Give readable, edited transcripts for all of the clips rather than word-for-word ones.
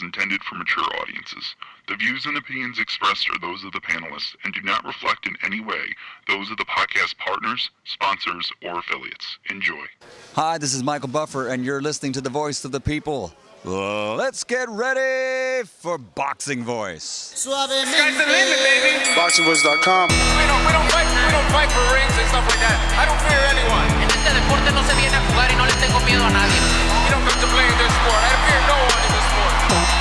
intended for mature audiences. The views and opinions expressed are those of the panelists and do not reflect in any way those of the podcast partners, sponsors, or affiliates. Enjoy. Hi, this is Michael Buffer, and you're listening to the Voice of the People. Let's get ready for Boxing Voice. Sky's the limit, baby. ThaBoxingvoice.com. We don't fight for rings and stuff like that. I don't fear anyone. En este deporte no se viene a jugar y no le tengo miedo a nadie. You don't come to play in this sport. I fear no one in this sport.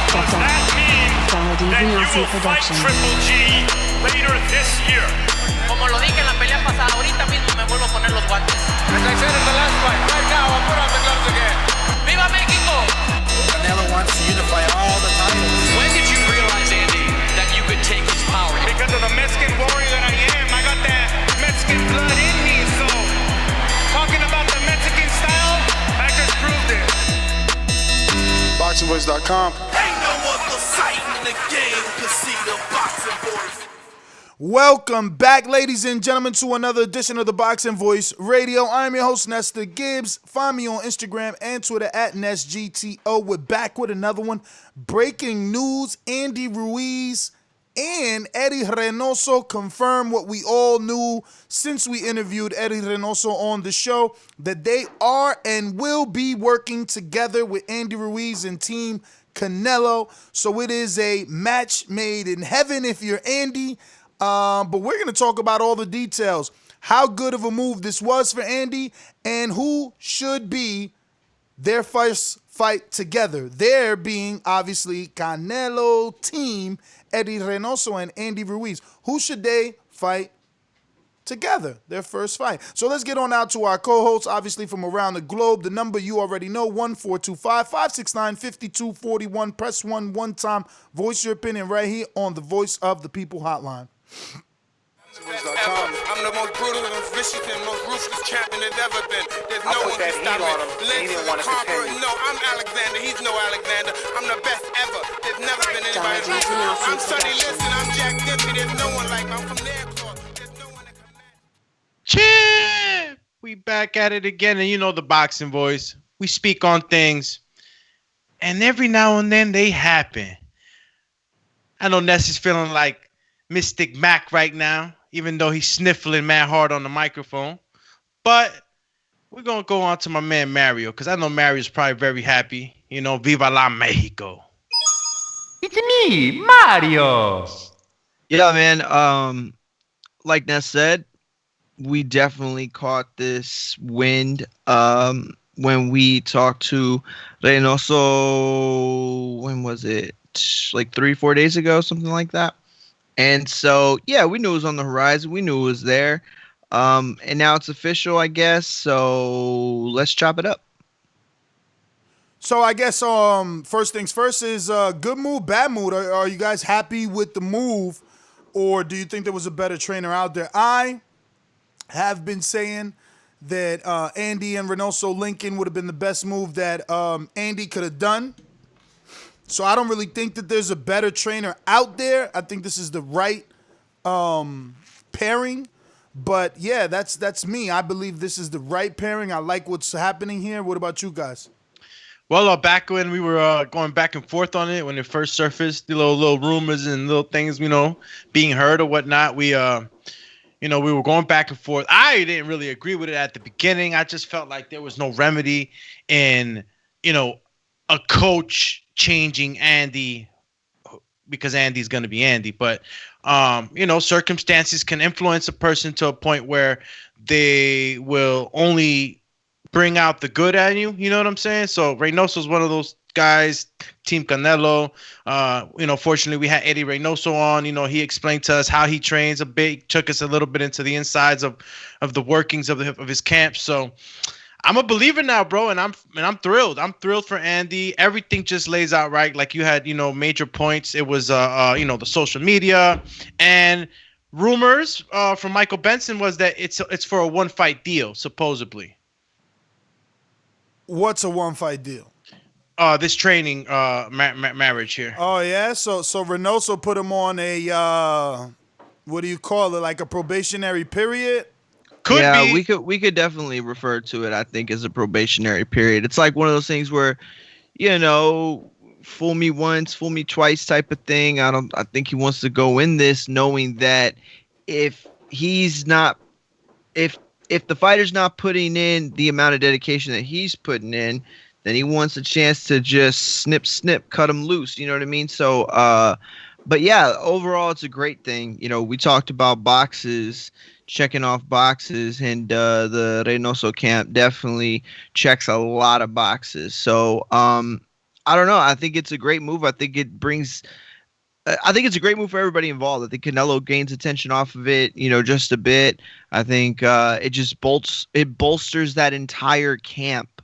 Does that mean Eddy that you Reynoso will fight production. Triple G later this year? Como lo dije en la pelea pasada, ahorita mismo me vuelvo a poner los guantes. As I said in the last fight, right now I'll put on the gloves again. ¡Viva México! Canelo wants to unify all the titles. When did you realize, Andy, that you could take his power? Because of the Mexican warrior that I am, I got that Mexican blood in me. So, talking about the Mexican style, I just proved it. ThaBoxingvoice.com. Ain't no other sight in the game to see the boxing voice. Welcome back, ladies and gentlemen, to another edition of the Boxing Voice Radio. I'm your host, Nestor Gibbs. Find me on Instagram and Twitter at NestGTO. We're back with another one. Breaking news, Andy Ruiz and Eddy Reynoso confirm what we all knew since we interviewed Eddy Reynoso on the show, that they are and will be working together with Andy Ruiz and Team Canelo. So it is a match made in heaven if you're Andy. But we're going to talk about all the details, how good of a move this was for Andy, and who should be their first fight together. There being, obviously, Canelo, Team, Eddy Reynoso, and Andy Ruiz. Who should they fight together, their first fight? So let's get on out to our co-hosts, obviously from around the globe. The number you already know, 1-425-569-5241. Press 1 one time. Voice your opinion right here on the Voice of the People hotline. I'm the most brutal and vicious and most ruthless champion there's ever been. There's no one can stop me. Legs is a conqueror. No, I'm Alexander. He's no Alexander. I'm the best ever. There's never been anybody like me. I'm Sonny Liston. I'm Jack Dempsey. There's no one like me. I'm from their claw. There's no one that can match. Chip! We back at it again, and you know the Boxing Voice. We speak on things, and every now and then they happen. I know Ness is feeling like Mystic Mac right now, even though he's sniffling mad hard on the microphone. But we're going to go on to my man Mario, because I know Mario's probably very happy. You know, Viva la Mexico. It's me, Mario. Yeah, man. Like Ness said, we definitely caught this wind when we talked to Reynoso. When was it? Like 3-4 days ago, something like that. And so, yeah, we knew it was on the horizon. We knew it was there. And now it's official, I guess. So let's chop it up. So I guess first things first is good move, bad move. Are you guys happy with the move, or do you think there was a better trainer out there? I have been saying that Andy and Reynoso Lincoln would have been the best move that Andy could have done. So I don't really think that there's a better trainer out there. I think this is the right pairing. But, yeah, that's me. I believe this is the right pairing. I like what's happening here. What about you guys? Well, back when we were going back and forth on it, when it first surfaced, the little rumors and little things, you know, being heard or whatnot, we were going back and forth. I didn't really agree with it at the beginning. I just felt like there was no remedy in, you know, a coach changing Andy because Andy's going to be Andy. But, you know, circumstances can influence a person to a point where they will only bring out the good at you. You know what I'm saying? So Reynoso's one of those guys, Team Canelo. You know, fortunately, we had Eddy Reynoso on. You know, he explained to us how he trains a bit, took us a little bit into the insides of the workings of his camp. So I'm a believer now, bro, and I'm thrilled. I'm thrilled for Andy. Everything just lays out right. Like you had, you know, major points. It was, you know, the social media and rumors from Michael Benson was that it's for a one-fight deal, supposedly. What's a one-fight deal? This training marriage here. Oh yeah, so Reynoso put him on a what do you call it? Like a probationary period. Could be. we could definitely refer to it, I think, as a probationary period. It's like one of those things where, you know, fool me once, fool me twice type of thing. I think he wants to go in this knowing that if he's not, if the fighter's not putting in the amount of dedication that he's putting in, then he wants a chance to just snip, cut him loose. You know what I mean? So, but yeah, overall, it's a great thing. You know, we talked about boxes, checking off boxes, and the Reynoso camp definitely checks a lot of boxes. So, I don't know. I think it's a great move. I think it's a great move for everybody involved. I think Canelo gains attention off of it, you know, just a bit. I think it bolsters that entire camp,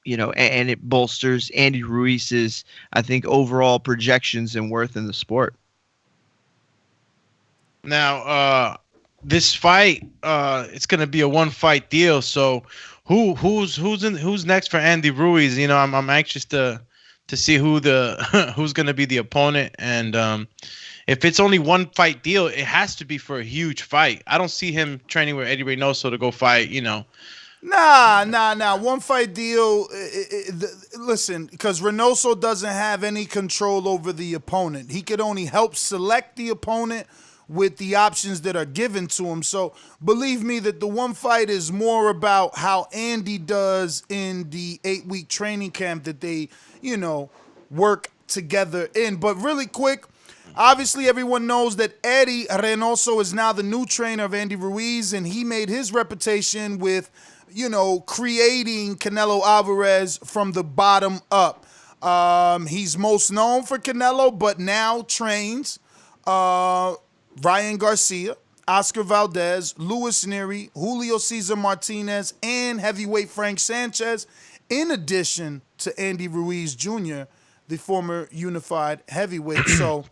you know, and it bolsters Andy Ruiz's, I think, overall projections and worth in the sport. Now, this fight, it's gonna be a one-fight deal. So, who's next for Andy Ruiz? You know, I'm anxious to see who's gonna be the opponent, and if it's only one fight deal, it has to be for a huge fight. I don't see him training with Eddy Reynoso to go fight. You know. Nah. One fight deal. Listen, because Reynoso doesn't have any control over the opponent. He could only help select the opponent with the options that are given to him. So believe me that the one fight is more about how Andy does in the 8-week training camp that they, you know, work together in. But really quick, obviously everyone knows that Eddy Reynoso is now the new trainer of Andy Ruiz, and he made his reputation with, you know, creating Canelo Alvarez from the bottom up. He's most known for Canelo, but now trains Ryan Garcia, Oscar Valdez, Luis Nery, Julio Cesar Martinez, and heavyweight Frank Sanchez, in addition to Andy Ruiz Jr., the former unified heavyweight. So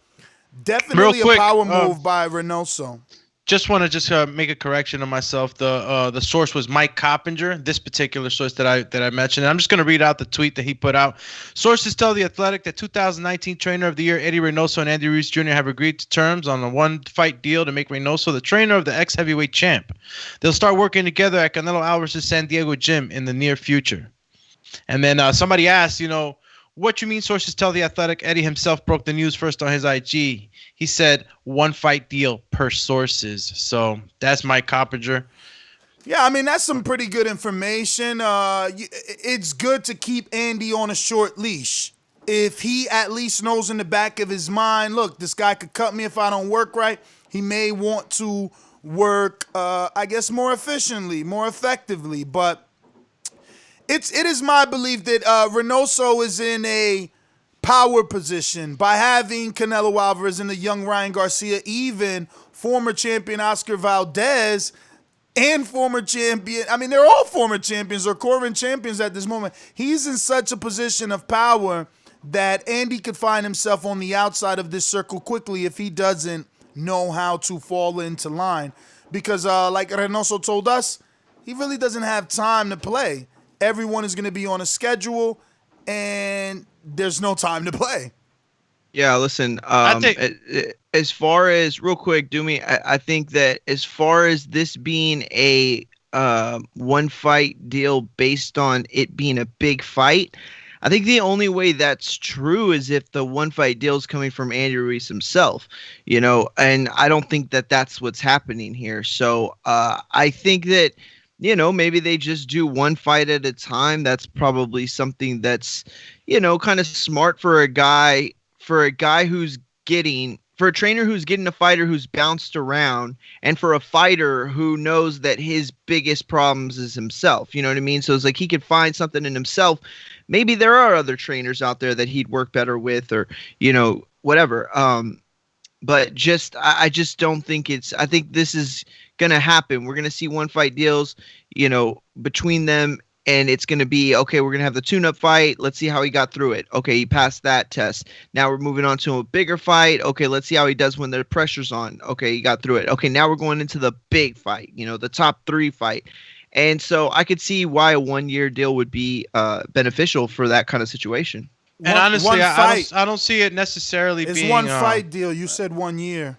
definitely a power move by Reynoso. Just want to make a correction on myself. The source was Mike Coppinger, this particular source that I mentioned. And I'm just going to read out the tweet that he put out. Sources tell The Athletic that 2019 Trainer of the Year Eddy Reynoso and Andy Ruiz Jr. have agreed to terms on a one-fight deal to make Reynoso the trainer of the ex-heavyweight champ. They'll start working together at Canelo Alvarez's San Diego gym in the near future. And then somebody asked, you know, what you mean sources tell The Athletic? Eddy himself broke the news first on his IG. He said one fight deal per sources. So that's Mike Coppinger. Yeah, I mean, that's some pretty good information. It's good to keep Andy on a short leash. If he at least knows in the back of his mind, look, this guy could cut me if I don't work right, he may want to work, I guess, more efficiently, more effectively. But it is my belief that Reynoso is in a power position by having Canelo Alvarez and the young Ryan Garcia, even former champion Oscar Valdez and former champion. I mean, they're all former champions or current champions at this moment. He's in such a position of power that Andy could find himself on the outside of this circle quickly if he doesn't know how to fall into line. Because like Reynoso told us, he really doesn't have time to play. Everyone is going to be on a schedule, and there's no time to play. Yeah, listen, as far as, real quick, I think that as far as this being a one-fight deal based on it being a big fight, I think the only way that's true is if the one-fight deal is coming from Andy Ruiz himself, you know, and I don't think that that's what's happening here. So I think that, you know, maybe they just do one fight at a time. That's probably something that's, you know, kind of smart for a trainer who's getting a fighter who's bounced around, and for a fighter who knows that his biggest problems is himself. You know what I mean? So it's like he could find something in himself. Maybe there are other trainers out there that he'd work better with, or, you know, whatever. But I just don't think I think this is going to happen. We're going to see one fight deals, you know, between them, and it's going to be, okay, we're going to have the tune-up fight. Let's see how he got through it. Okay, he passed that test. Now we're moving on to a bigger fight. Okay, let's see how he does when the pressure's on. Okay, he got through it. Okay, now we're going into the big fight, you know, the top 3 fight. And so I could see why a one-year deal would be beneficial for that kind of situation. And honestly, I don't see it necessarily being... It's one fight deal. You said 1 year.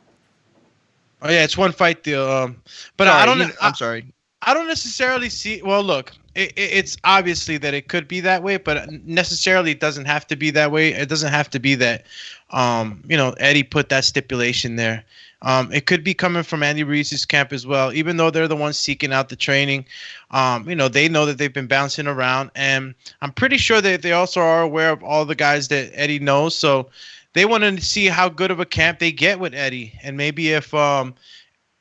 Oh, yeah, it's one fight deal. But sorry, I don't... I'm sorry. I don't necessarily see... Well, look, it's obviously that it could be that way, but necessarily it doesn't have to be that way. It doesn't have to be that, Eddie put that stipulation there. It could be coming from Andy Ruiz's camp as well, even though they're the ones seeking out the training. They know that they've been bouncing around, and I'm pretty sure that they also are aware of all the guys that Eddie knows. So they want to see how good of a camp they get with Eddie, and maybe if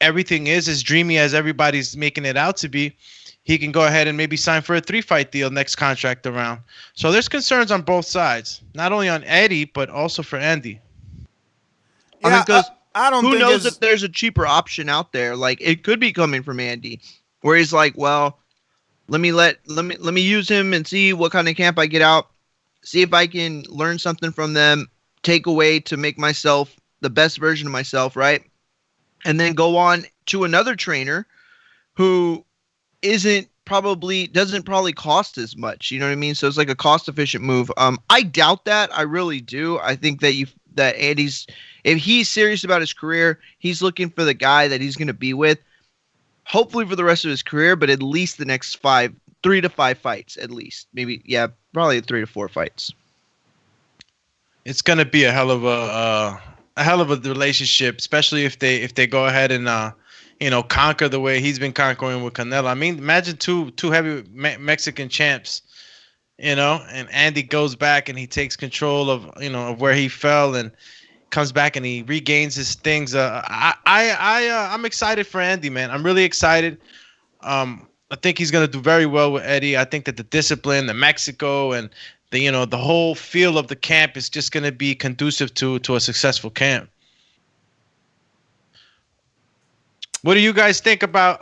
everything is as dreamy as everybody's making it out to be, he can go ahead and maybe sign for a 3-fight deal next contract around. So there's concerns on both sides, not only on Eddie, but also for Andy. Yeah, I don't who think knows if there's a cheaper option out there. Like, it could be coming from Andy, where he's like, well, let me use him and see what kind of camp I get out, see if I can learn something from them, take away to make myself the best version of myself, right? And then go on to another trainer who doesn't probably cost as much. You know what I mean? So it's like a cost efficient move. I doubt that. I really do. I think that Andy's, if he's serious about his career, he's looking for the guy that he's going to be with, hopefully for the rest of his career, but at least the next 3 to 5 fights, at least. Maybe, yeah, probably 3 to 4 fights. It's going to be a hell of a relationship, especially if they go ahead and conquer the way he's been conquering with Canelo. I mean, imagine two heavy Mexican champs, and Andy goes back and he takes control of where he fell and comes back and he regains his things. I'm excited for Andy, man. I'm really excited. I think he's gonna do very well with Eddie. I think that the discipline, the Mexico, and the whole feel of the camp is just gonna be conducive to a successful camp. What do you guys think about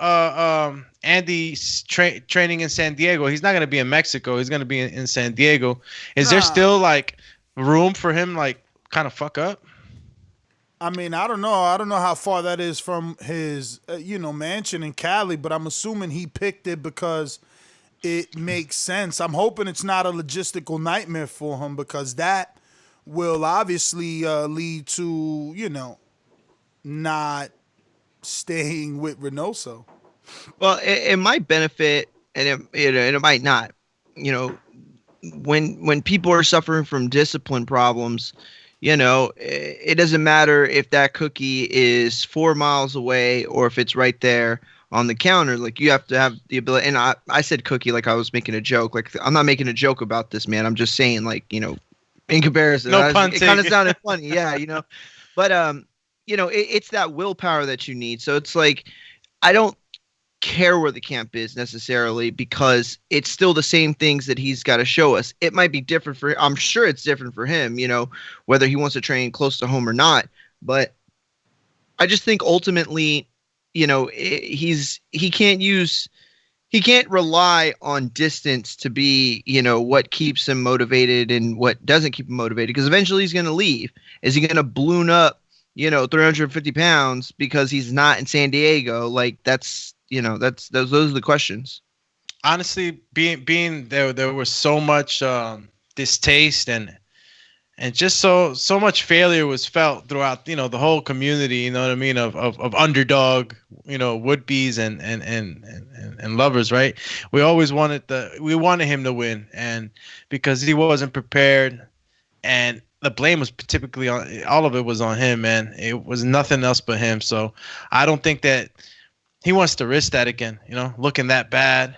Andy's training in San Diego? He's not going to be in Mexico. He's going to be in San Diego. Is there still like room for him, like, kind of fuck up? I mean, I don't know. I don't know how far that is from his, mansion in Cali, but I'm assuming he picked it because it makes sense. I'm hoping it's not a logistical nightmare for him, because that will obviously lead to, not staying with Reynoso. Well, it might benefit, and it might not. When people are suffering from discipline problems, it doesn't matter if that cookie is 4 miles away or if it's right there on the counter. Like, you have to have the ability. And I said cookie like I was making a joke. Like, I'm not making a joke about this, man. I'm just saying, like, in comparison, no pun it kind of sounded funny, yeah, but it's that willpower that you need. So it's like, I don't care where the camp is necessarily, because it's still the same things that he's got to show us. It might be different I'm sure it's different for him, whether he wants to train close to home or not. But I just think ultimately, he can't rely on distance to be, what keeps him motivated and what doesn't keep him motivated, because eventually he's going to leave. Is he going to balloon up 350 pounds because he's not in San Diego? Like, those are the questions. Honestly, being there was so much distaste and just so much failure was felt throughout, the whole community, you know what I mean, of underdog, would-be's and lovers, right? We always wanted him to win, and because he wasn't prepared, and the blame was typically all of it was on him, man. It was nothing else but him. So I don't think that he wants to risk that again, looking that bad.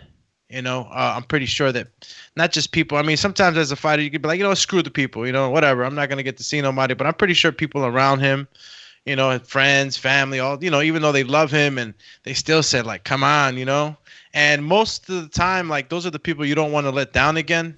I'm pretty sure that not just people. I mean, sometimes as a fighter, you could be like, screw the people, whatever. I'm not going to get to see nobody. But I'm pretty sure people around him, friends, family, all, even though they love him, and they still said, like, come on, And most of the time, like, those are the people you don't want to let down again,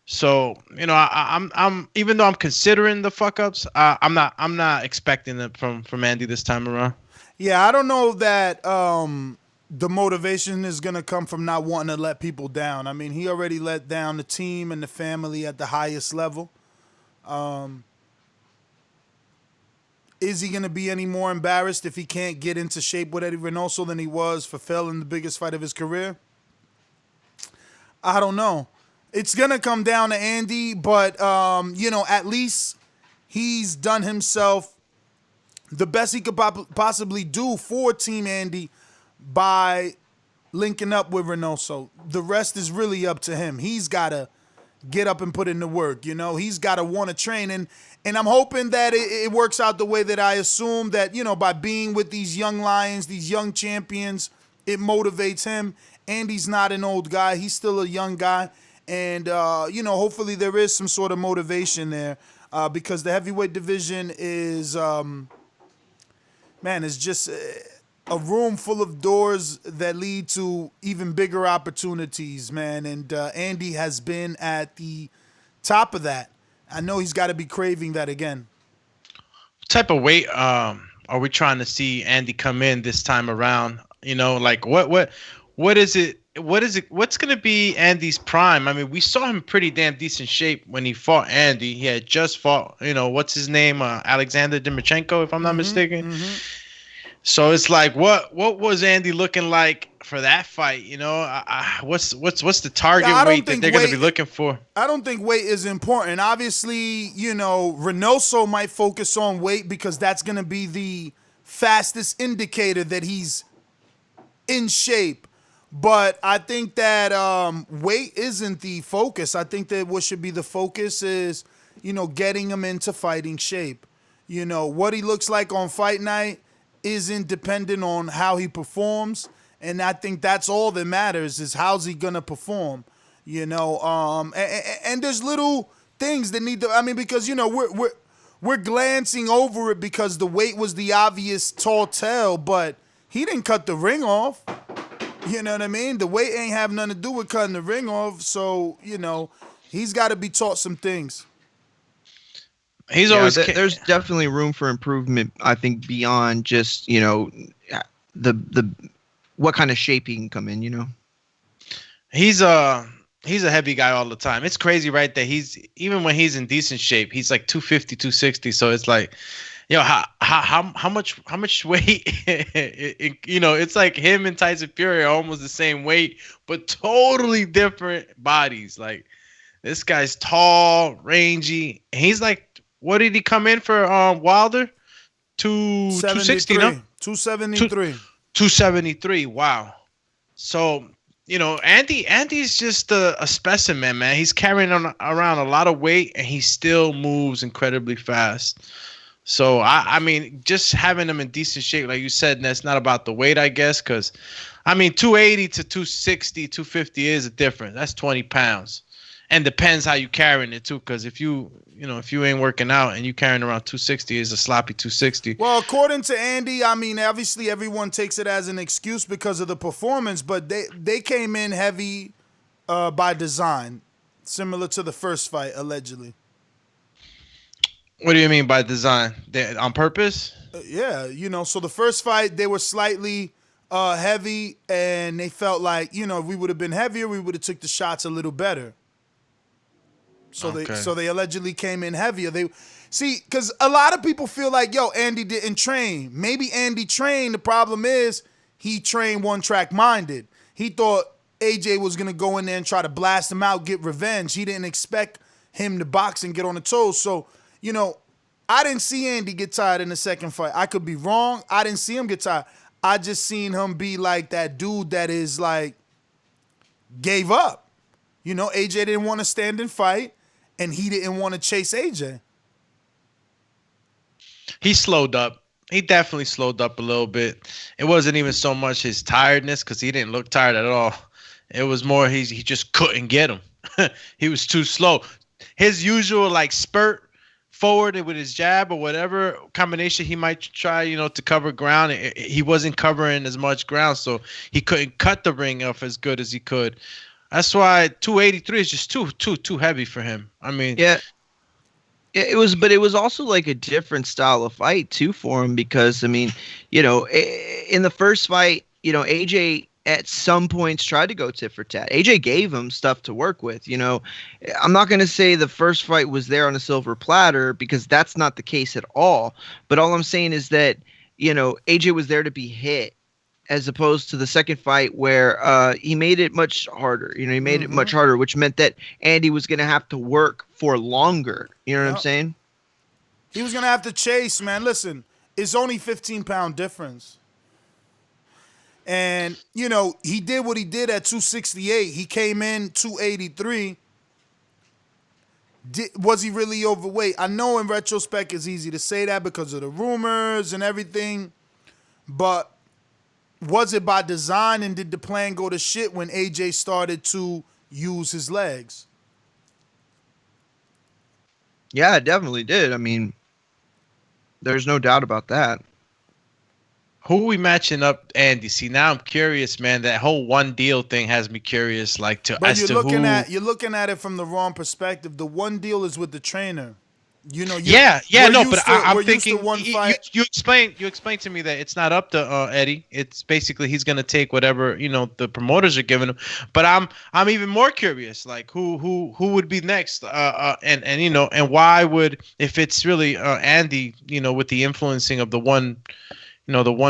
So, I'm even though I'm considering the fuck ups, I'm not expecting it from Andy this time around. Yeah, I don't know that the motivation is gonna come from not wanting to let people down. I mean, he already let down the team and the family at the highest level. Is he gonna be any more embarrassed if he can't get into shape with Eddy Reynoso than he was for failing the biggest fight of his career? I don't know. It's going to come down to Andy, but, at least he's done himself the best he could possibly do for Team Andy by linking up with Reynoso. The rest is really up to him. He's got to get up and put in the work. You know, he's got to want to train. And I'm hoping that it works out the way that I assume, that, you know, by being with these young lions, these young champions, it motivates him. Andy's not an old guy. He's still a young guy. And, you know, hopefully there is some sort of motivation there because the heavyweight division is, it's just a room full of doors that lead to even bigger opportunities, man. And Andy has been at the top of that. I know he's got to be craving that again. What type of weight are we trying to see Andy come in this time around? You know, like what is it? What's going to be Andy's prime? I mean, we saw him pretty damn decent shape when he fought Andy. He had just fought, you know, what's his name? Alexander Dimachenko, if I'm not mistaken. Mm-hmm. So it's like, what was Andy looking like for that fight? You know, what's the target weight that they're going to be looking for? I don't think weight is important. Obviously, you know, Reynoso might focus on weight because that's going to be the fastest indicator that he's in shape. But I think that weight isn't the focus. I think that what should be the focus is, you know, getting him into fighting shape. You know, what he looks like on fight night isn't dependent on how he performs. And I think that's all that matters is how's he going to perform, you know. And there's little things that need to, I mean, because, you know, we're glancing over it because the weight was the obvious tall tale, but he didn't cut the ring off. You know what I mean? The weight ain't have nothing to do with cutting the ring off. So, you know, he's got to be taught some things. There's definitely room for improvement, I think, beyond just, you know, the what kind of shape he can come in, you know. He's a heavy guy all the time. It's crazy, right? That even when he's in decent shape, he's like 250, 260. So it's like, yo, how much weight? You know, it's like him and Tyson Fury are almost the same weight, but totally different bodies. Like, this guy's tall, rangy. He's like, what did he come in for? Wilder, 260, no? 273. 273. Wow. So, you know, Andy's just a specimen, man. He's carrying around a lot of weight, and he still moves incredibly fast. So, I mean, just having him in decent shape, like you said, and that's not about the weight, I guess, because, I mean, 280 to 260, 250 is a difference. That's 20 pounds. And depends how you carrying it, too, because if you ain't working out and you carrying around 260, it's a sloppy 260. Well, according to Andy, I mean, obviously everyone takes it as an excuse because of the performance, but they came in heavy by design, similar to the first fight, allegedly. What do you mean by design? On purpose? Yeah, you know, so the first fight, they were slightly heavy, and they felt like, you know, if we would have been heavier, we would have took the shots a little better. So they allegedly came in heavier. Because a lot of people feel like, yo, Andy didn't train. Maybe Andy trained. The problem is he trained one-track minded. He thought AJ was going to go in there and try to blast him out, get revenge. He didn't expect him to box and get on the toes. So, you know, I didn't see Andy get tired in the second fight. I could be wrong. I didn't see him get tired. I just seen him be like that dude that is like, gave up. You know, AJ didn't want to stand and fight, and he didn't want to chase AJ. He slowed up. He definitely slowed up a little bit. It wasn't even so much his tiredness, because he didn't look tired at all. It was more he just couldn't get him. He was too slow. His usual, like, spurt forward with his jab or whatever combination he might try, you know, to cover ground, he wasn't covering as much ground, so he couldn't cut the ring off as good as he could. That's why 283 is just too heavy for him. I mean, yeah, it was, but it was also like a different style of fight too for him, because I mean, you know, in the first fight, you know, AJ at some points tried to go tit for tat. AJ gave him stuff to work with. You know, I'm not going to say the first fight was there on a silver platter, because that's not the case at all. But all I'm saying is that, you know, AJ was there to be hit, as opposed to the second fight where he made it much harder. You know, he made it much harder, which meant that Andy was going to have to work for longer. You know what I'm saying? He was going to have to chase, man. Listen, it's only 15-pound difference. And, you know, he did what he did at 268. He came in 283. Was he really overweight? I know in retrospect it's easy to say that because of the rumors and everything. But was it by design, and did the plan go to shit when AJ started to use his legs? Yeah, it definitely did. I mean, there's no doubt about that. Who are we matching up, Andy? See, now I'm curious, man. That whole one deal thing has me curious, like to But as to who. You're looking at it from the wrong perspective. The one deal is with the trainer. You know. I'm thinking you explained to me that it's not up to Eddie. It's basically he's gonna take whatever the promoters are giving him. But I'm even more curious, like who would be next, and why would, if it's really Andy, with the influencing of the one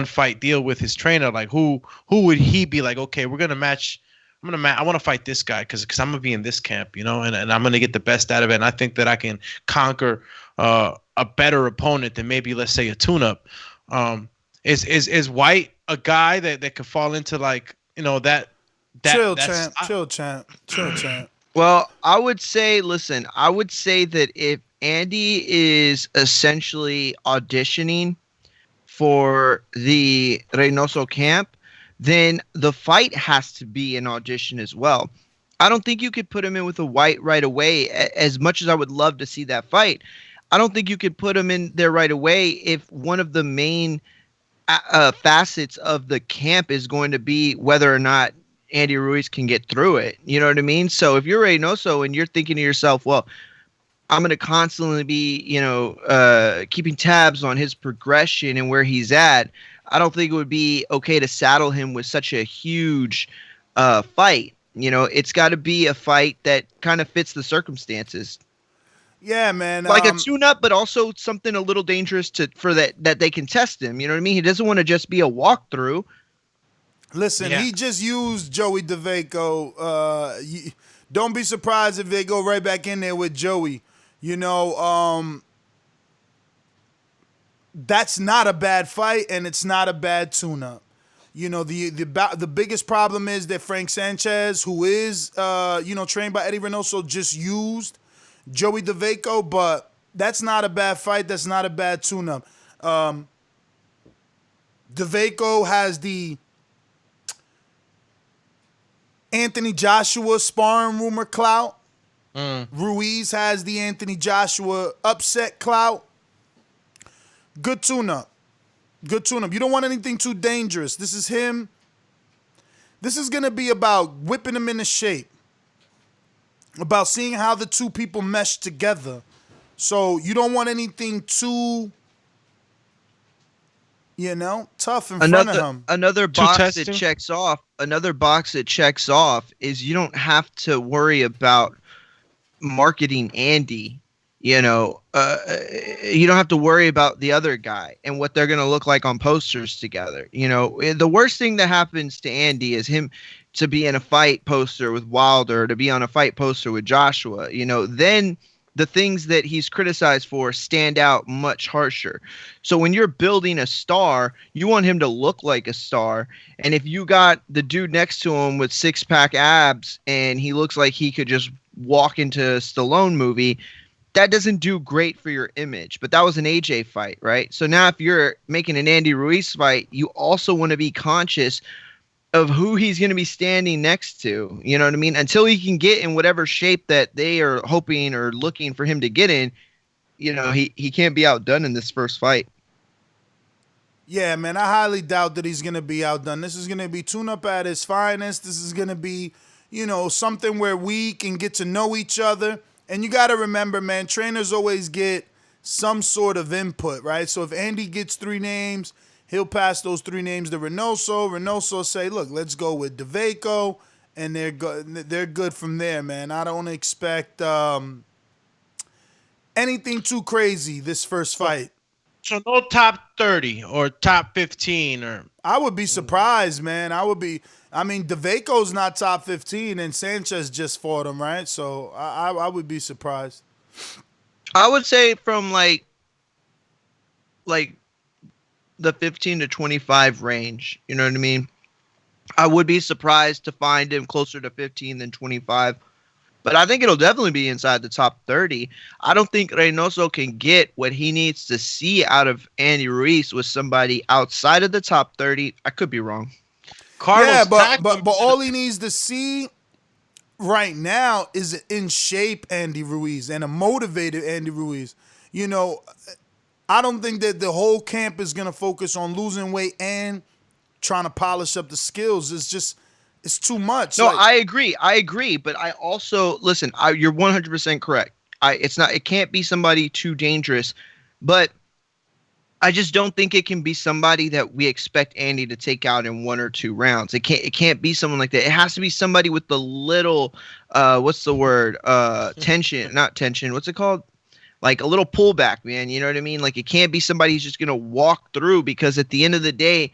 fight deal with his trainer, like who would he be like? Okay, we're gonna match. I want to fight this guy because I'm gonna be in this camp, and I'm gonna get the best out of it. And I think that I can conquer a better opponent than maybe, let's say, a tune-up. Is White a guy that could fall into like that? Chill, champ. Well, I would say that if Andy is essentially auditioning for the Reynoso camp, then the fight has to be an audition as well. I don't think you could put him in with a White right away. As much as I would love to see that fight, I don't think you could put him in there right away if one of the main facets of the camp is going to be whether or not Andy Ruiz can get through it. You know what I mean? So if you're Reynoso and you're thinking to yourself, well, I'm going to constantly be, keeping tabs on his progression and where he's at, I don't think it would be okay to saddle him with such a huge fight. It's got to be a fight that kind of fits the circumstances. Yeah, man. Like a tune-up, but also something a little dangerous for that they can test him. You know what I mean? He doesn't want to just be a walkthrough. Listen, He just used Joey DeVaco. Don't be surprised if they go right back in there with Joey. That's not a bad fight, and it's not a bad tune-up. The biggest problem is that Frank Sanchez, who is trained by Eddy Reynoso, just used Joey DeVaco, but that's not a bad fight. That's not a bad tune-up. DeVaco has the Anthony Joshua sparring rumor clout. Ruiz has the Anthony Joshua upset clout. Good tune-up. You don't want anything too dangerous. This is him. This is going to be about whipping him into shape. About seeing how the two people mesh together. So you don't want anything too, tough in front of him. Another box that checks off is you don't have to worry about marketing Andy. You don't have to worry about the other guy and what they're going to look like on posters together. The worst thing that happens to Andy is him to be in a fight poster with Wilder, to be on a fight poster with Joshua. Then the things that he's criticized for stand out much harsher. So when you're building a star, you want him to look like a star. And if you got the dude next to him with six-pack abs and he looks like he could just walk into a Stallone movie, that doesn't do great for your image. But that was an AJ fight, right? So now if you're making an Andy Ruiz fight, you also want to be conscious of who he's going to be standing next to. You know what I mean? Until he can get in whatever shape that they are hoping or looking for him to get in, he can't be outdone in this first fight. Yeah, man, I highly doubt that he's going to be outdone. This is going to be tune-up at his finest. This is going to be, something where we can get to know each other. And you got to remember, man, trainers always get some sort of input, right? So if Andy gets 3 names, he'll pass those 3 names to Reynoso. Reynoso say, look, let's go with DeVaco. And they're good from there, man. I don't expect anything too crazy this first fight. So no top 30 or top 15 or... I would be surprised, man. DeVaco's not top 15 and Sanchez just fought him, right? So I would be surprised. I would say from like the 15 to 25 range. You know what I mean? I would be surprised to find him closer to 15 than 25. But I think it'll definitely be inside the top 30. I don't think Reynoso can get what he needs to see out of Andy Ruiz with somebody outside of the top 30. I could be wrong. Yeah, but all he needs to see right now is an in shape Andy Ruiz and a motivated Andy Ruiz. You know, I don't think that the whole camp is going to focus on losing weight and trying to polish up the skills. It's too much. No, I agree. But I also listen. You're 100% correct. It can't be somebody too dangerous, but I just don't think it can be somebody that we expect Andy to take out in 1 or 2 rounds. It can't be someone like that. It has to be somebody with the little what's the word? Tension, not tension. What's it called? Like a little pullback, man. You know what I mean? Like it can't be somebody who's just gonna walk through, because at the end of the day,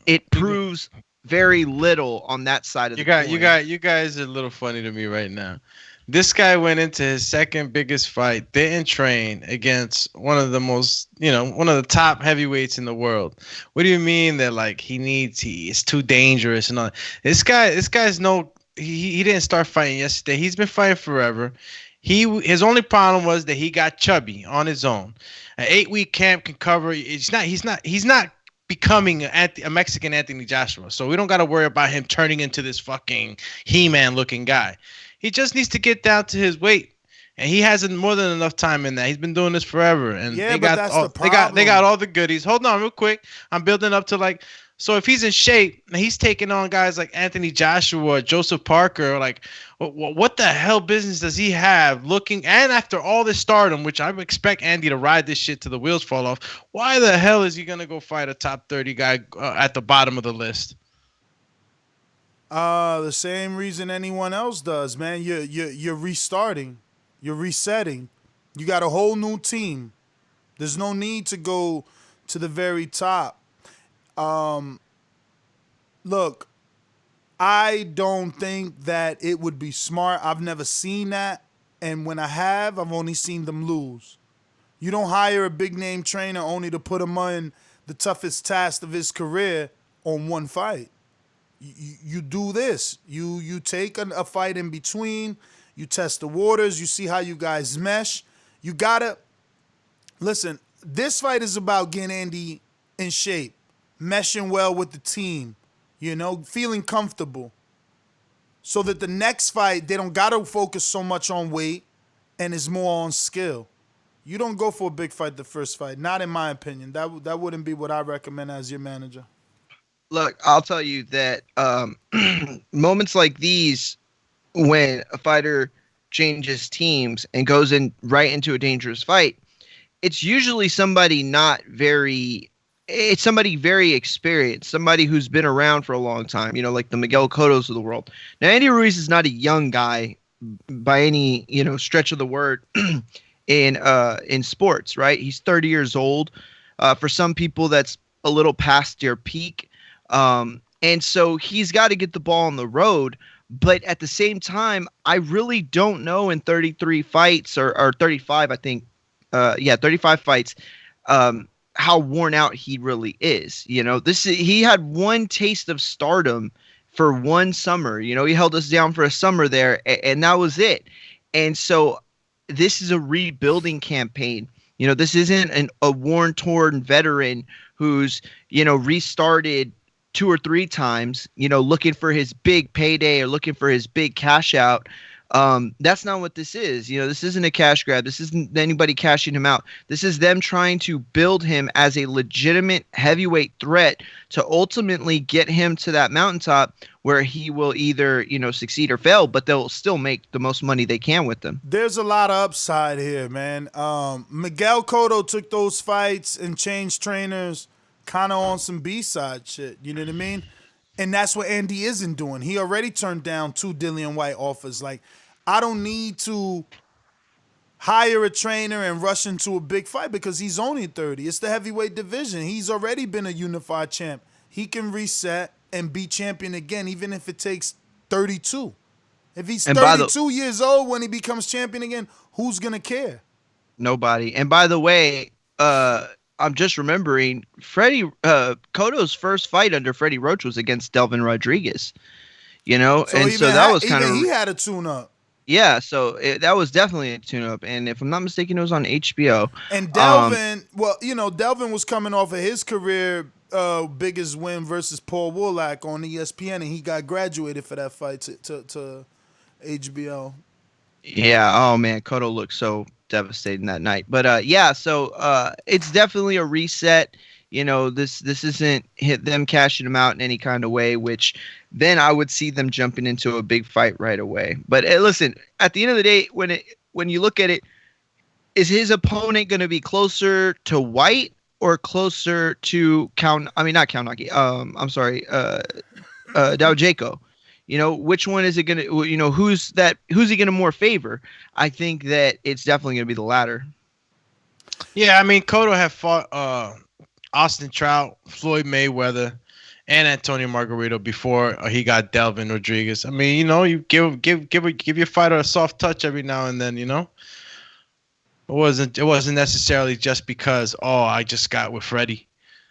it proves very little on that side of the coin. You guys are a little funny to me right now. This guy went into his second biggest fight, didn't train against one of the top heavyweights in the world. What do you mean that like he's too dangerous and all? He didn't start fighting yesterday. He's been fighting forever. His only problem was that he got chubby on his own. An 8-week camp can cover. He's not becoming a Mexican Anthony Joshua. So we don't got to worry about him turning into this fucking He-Man looking guy. He just needs to get down to his weight. And he has more than enough time in that. He's been doing this forever. And yeah, they got all the goodies. Hold on real quick. I'm building up to so if he's in shape and he's taking on guys like Anthony Joshua, Joseph Parker, like what the hell business does he have looking? And after all this stardom, which I would expect Andy to ride this shit till the wheels fall off, why the hell is he going to go fight a top 30 guy at the bottom of the list? The same reason anyone else does, man. You're restarting. You're resetting. You got a whole new team. There's no need to go to the very top. Look, I don't think that it would be smart. I've never seen that. And when I have, I've only seen them lose. You don't hire a big name trainer only to put him on the toughest task of his career on one fight. You do this. You take a fight in between. You test the waters. You see how you guys mesh. You got to listen. This fight is about getting Andy in shape, meshing well with the team, feeling comfortable, so that the next fight, they don't got to focus so much on weight and it's more on skill. You don't go for a big fight the first fight. Not in my opinion. That wouldn't be what I recommend as your manager. Look, I'll tell you that moments like these, when a fighter changes teams and goes right into a dangerous fight, it's usually somebody it's somebody very experienced, somebody who's been around for a long time, like the Miguel Cottos of the world. Now, Andy Ruiz is not a young guy by any, stretch of the word in sports, right? He's 30 years old. For some people, that's a little past their peak. And so he's got to get the ball on the road. But at the same time, I really don't know in 33 fights or 35, I think. 35 fights, how worn out he really is. He had one taste of stardom for one summer. He held us down for a summer there, and that was it. And so this is a rebuilding campaign. This isn't a worn, torn veteran who's, restarted 2 or 3 times, looking for his big payday or looking for his big cash out. That's not what this is. This isn't a cash grab. This isn't anybody cashing him out. This is them trying to build him as a legitimate heavyweight threat to ultimately get him to that mountaintop where he will either, succeed or fail, but they'll still make the most money they can with them. There's a lot of upside here, man. Miguel Cotto took those fights and changed trainers kind of on some B-side shit. You know what I mean? And that's what Andy isn't doing. He already turned down 2 Dillian White offers. Like, I don't need to hire a trainer and rush into a big fight because he's only 30. It's the heavyweight division. He's already been a unified champ. He can reset and be champion again, even if it takes 32. If he's 32 years old when he becomes champion again, who's going to care? Nobody. And by the way, I'm just remembering Cotto's first fight under Freddie Roach was against Delvin Rodriguez. So that was kind of he had a tune-up. Yeah, so that was definitely a tune-up, and if I'm not mistaken, it was on HBO. And Delvin, Delvin was coming off of his career biggest win versus Paul Woolak on ESPN, and he got graduated for that fight to HBO. Yeah. Oh man, Cotto looked so devastating that night. But so it's definitely a reset. This isn't them cashing them out in any kind of way, which then I would see them jumping into a big fight right away. But listen, at the end of the day, when you look at it, is his opponent going to be closer to White or closer to not Kaunaki? I'm sorry, Dao-Jaco. Which one is it going to? Who's he going to more favor? I think that it's definitely going to be the latter. Yeah, I mean, Cotto had fought Austin Trout, Floyd Mayweather, and Antonio Margarito before he got Delvin Rodriguez. I mean, you give your fighter a soft touch every now and then. It wasn't necessarily just because I just got with Freddie.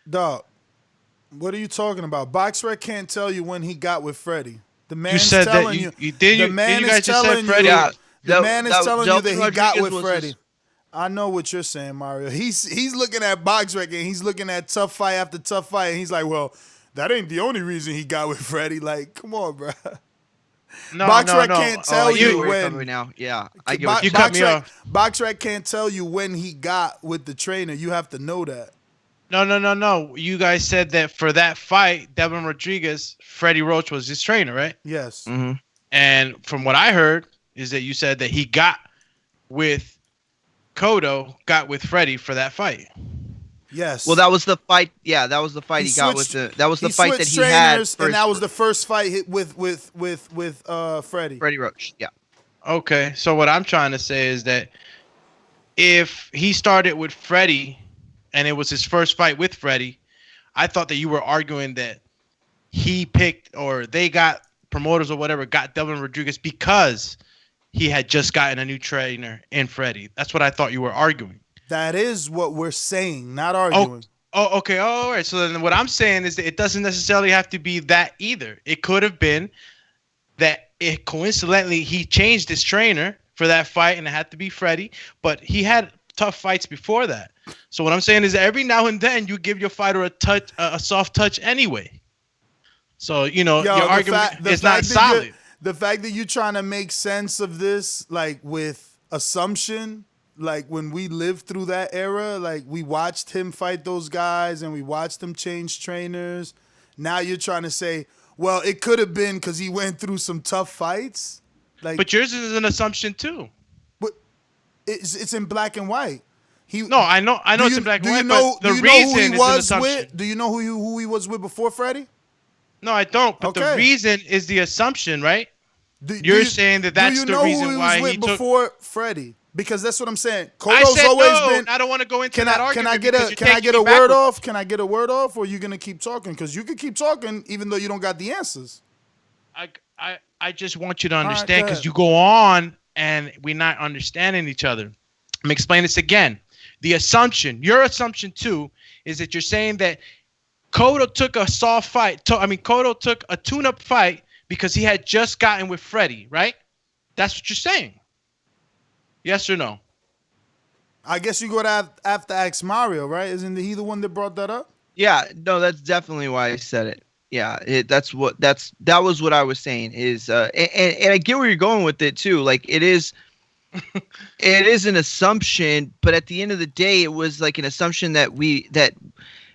Dog, what are you talking about? BoxRec can't tell you when he got with Freddie. The man is said telling that you. The man is telling you. The man is telling you that he got Rodriguez with Freddie. I know what you're saying, Mario. He's looking at BoxRec and he's looking at tough fight after tough fight, and he's like, well, that ain't the only reason he got with Freddie. Like, come on, bro. No, BoxRec can't tell you when. Now. Yeah, I get what you cut me off. BoxRec can't tell you when he got with the trainer. You have to know that. No. You guys said that for that fight, Delvin Rodriguez, Freddie Roach was his trainer, right? Yes. Mm-hmm. And from what I heard is that you said that he got with Cotto, got with Freddie for that fight. Yes. Well, that was the fight. Yeah, that was the fight he got with that was the fight that he had first, and that was the first fight with Freddie. Freddie Roach. Yeah. Okay, so what I'm trying to say is that if he started with Freddie and it was his first fight with Freddie, I thought that you were arguing that he picked or they got promoters or whatever got Delvin Rodriguez because he had just gotten a new trainer in Freddie. That's what I thought you were arguing. That is what we're saying, not arguing. Oh, okay. Oh, all right. So then what I'm saying is that it doesn't necessarily have to be that either. It could have been that coincidentally he changed his trainer for that fight and it had to be Freddie, but he had tough fights before that. So what I'm saying is that every now and then you give your fighter a soft touch anyway. So, your argument is not solid. The fact that you're trying to make sense of this, like with assumption, like when we lived through that era, like we watched him fight those guys and we watched him change trainers. Now you're trying to say, well, it could have been because he went through some tough fights. But yours is an assumption too. But it's in black and white. I know it's in black and white, but the reason is an assumption. Do you know who he was with before Freddie? No, I don't. But the reason is the assumption, right? You're saying that's the reason why he took before Freddie, because that's what I'm saying. I don't want to go into that argument. Can I get a word off? Can I get a word off, or are you gonna keep talking? Because you can keep talking even though you don't got the answers. I just want you to understand because you go on and we're not understanding each other. Let me explain this again. The assumption, your assumption too, is that you're saying that Cotto took a soft fight. Cotto took a tune-up fight because he had just gotten with Freddie, right? That's what you're saying. Yes or no? I guess you go to have to ask Mario, right? Isn't he the one that brought that up? Yeah, no, that's definitely why I said it. Yeah, that was what I was saying. Is and I get where you're going with it too. Like it is an assumption, but at the end of the day, it was like an assumption that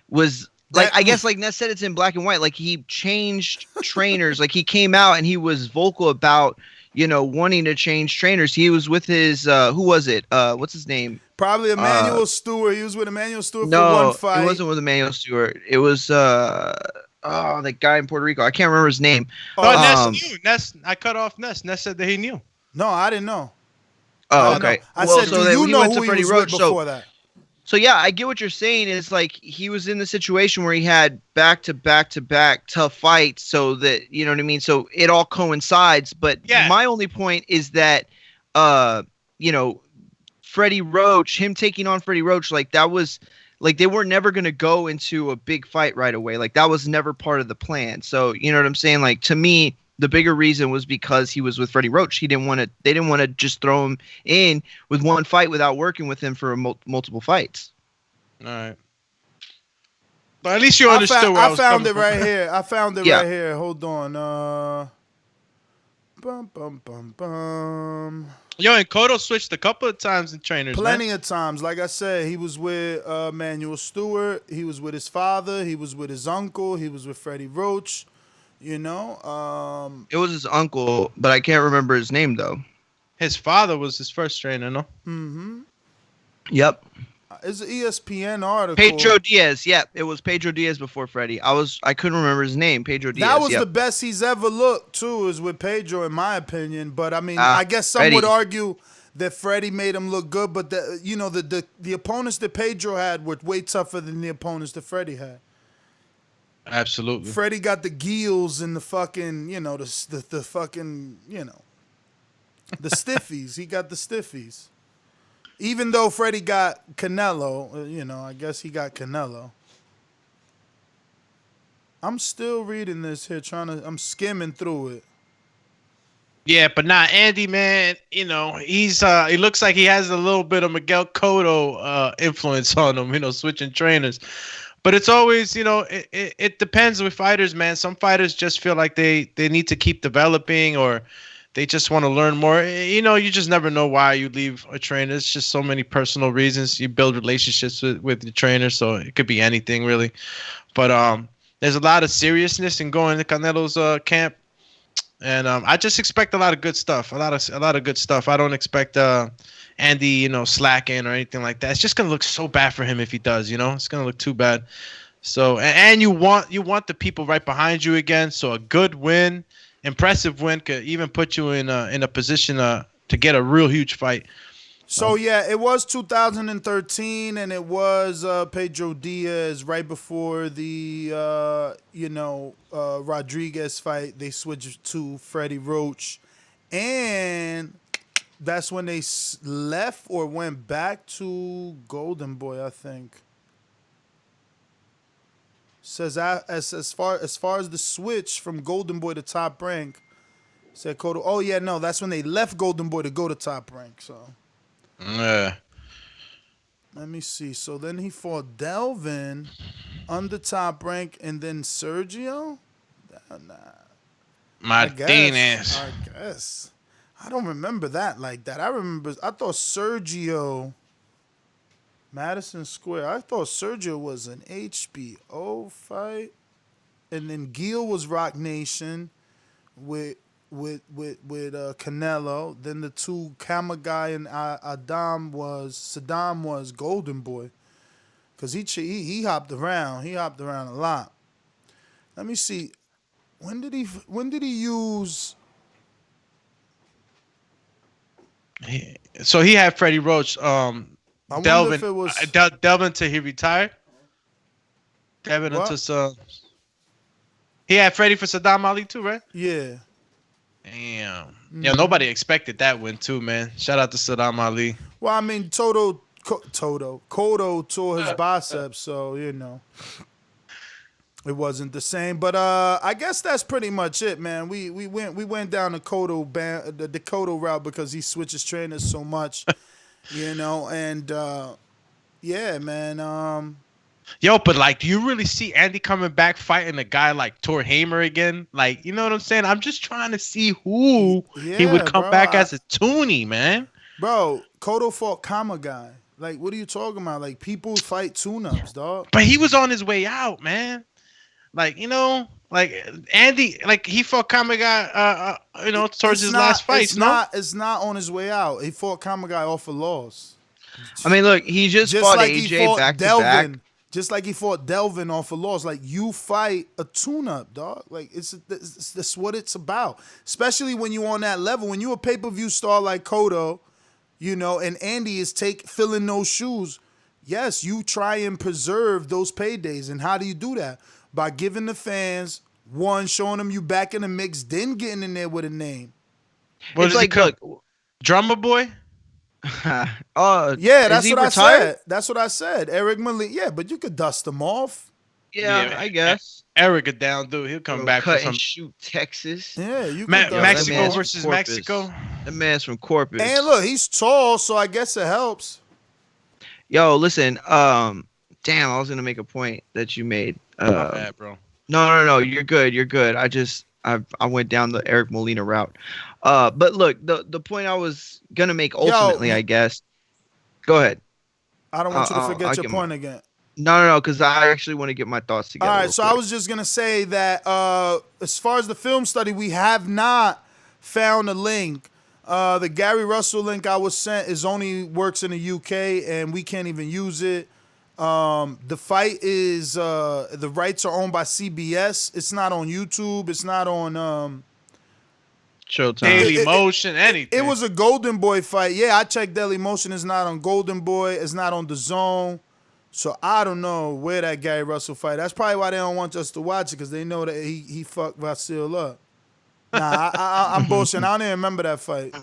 was. Like I guess, like Ness said, it's in black and white. Like he changed trainers. Like he came out and he was vocal about, wanting to change trainers. He was with his who was it? What's his name? Probably Emmanuel Stewart. He was with Emmanuel Stewart for one fight. No, it wasn't with Emmanuel Stewart. It was that guy in Puerto Rico. I can't remember his name. Ness knew. I cut off Ness. Ness said that he knew. No, I didn't know. Oh, okay. I said, do you know who he was with before that? So yeah, I get what you're saying. Is like he was in the situation where he had back to back tough fights, so that you know what I mean. So it all coincides. But my only point is that, Freddie Roach, him taking on Freddie Roach, like that was like they were never going to go into a big fight right away. Like that was never part of the plan. So, you know what I'm saying? Like to me, the bigger reason was because he was with Freddie Roach. They didn't want to just throw him in with one fight without working with him for multiple fights. All right. But at least you understood where I was found coming it from. right here. I found it Yeah. right here. Hold on. Bum bum bum bum. Yo, and Cotto switched a couple of times in trainers. Plenty of times. Like I said, he was with Manuel Stewart. He was with his father. He was with his uncle. He was with Freddie Roach. You know, It was his uncle, but I can't remember his name though. His father was his first trainer, no? Mm-hmm. Yep. It's an ESPN article. Pedro Diaz. Yep, it was Pedro Diaz before Freddie. I couldn't remember his name. Pedro Diaz. That was yep. the best he's ever looked too, is with Pedro, in my opinion. But I mean, Ah, I guess some Freddie. would argue that Freddie made him look good. But the opponents that Pedro had were way tougher than the opponents that Freddie had. Absolutely. Freddie got the gills and the fucking, the fucking, the stiffies. He got the stiffies. Even though Freddie got Canelo, I guess he got Canelo. I'm still reading this here, I'm skimming through it. Yeah, but not Andy, man. He's he looks like he has a little bit of Miguel Cotto influence on him. Switching trainers. But it's always, it depends with fighters, man. Some fighters just feel like they need to keep developing, or they just want to learn more. You just never know why you leave a trainer. It's just so many personal reasons. You build relationships with your trainer, so it could be anything really. But there's a lot of seriousness in going to Canelo's camp, and I just expect a lot of good stuff. A lot of good stuff. I don't expect Andy, slacking or anything like that. It's just gonna look so bad for him if he does. It's gonna look too bad. So and you want the people right behind you again. So a good win. Impressive win could even put you in a position to get a real huge fight. So yeah, it was 2013, and it was Pedro Diaz right before the Rodriguez fight. They switched to Freddie Roach, and that's when they left or went back to Golden Boy, I think. Says as far as the switch from Golden Boy to Top Rank, said Cotto. Oh yeah, no, that's when they left Golden Boy to go to Top Rank. So, yeah. Let me see. So then he fought Delvin under Top Rank, and then Sergio. Nah, Martinez. I guess. I don't remember that like that. I thought Sergio. Madison Square. I thought Sergio was an HBO fight, and then Gil was Rock Nation with Canelo. Then the two Kamagai and Saddam was Golden Boy, cause he hopped around. He hopped around a lot. Let me see. When did he use? So he had Freddie Roach. I Delvin, wonder if it was Delvin until he retired. Delvin What? until he had Freddie for Saddam Ali too, right? Yeah. Damn. Yeah, nobody expected that win too, man. Shout out to Saddam Ali. Well, I mean, Cotto tore his biceps, so it wasn't the same. But I guess that's pretty much it, man. We went down the Cotto route because he switches trainers so much, and yeah, man. Yo, but do you really see Andy coming back fighting a guy like Tor Hamer again? You know what I'm saying? I'm just trying to see who he would come back as a toonie, man. Bro, Cotto fought Kamagai. What are you talking about? People fight tune-ups, dog. But he was on his way out, man. Andy, he fought Kamagai, towards his last fight. It's not on his way out. He fought Kamagai off a loss. I mean, look, he just fought AJ back to back. Just like he fought Delvin off a loss. You fight a tune-up, dog. That's what it's about. Especially when you on that level. When you a pay-per-view star like Cotto, and Andy is filling those shoes. Yes, you try and preserve those paydays. And how do you do that? By giving the fans, one, showing them you back in the mix, then getting in there with a name. What is it called? Drummer Boy? Oh, Yeah, is that's he what I retired? said. That's what I said. Eric Molina. Yeah, but you could dust him off. Yeah, I guess. Eric a down dude. He'll come back for cut some and shoot Texas. Yeah, you could dust Mexico him off. versus Corpus. Mexico. That man's from Corpus. And look, he's tall, so I guess it helps. Yo, listen. Damn, I was gonna make a point that you made. My bad, bro. No. You're good. You're good. I went down the Eric Molina route. But look, the point I was gonna make ultimately, I guess. Go ahead. I don't want you to forget your point again. No, because I actually want to get my thoughts together. All right, so I was just gonna say that as far as the film study, we have not found a link. The Gary Russell link I was sent is only works in the UK, and we can't even use it. The fight is the rights are owned by CBS. It's not on YouTube. It's not on Showtime. Daily Motion, anything. It was a Golden Boy fight. Yeah, I checked Daily Motion. It's not on Golden Boy. It's not on Dazn. So I don't know where that Gary Russell fight. That's probably why they don't want us to watch it, because they know that he fucked Vasil up. Nah, I'm bullshitting. I don't even remember that fight.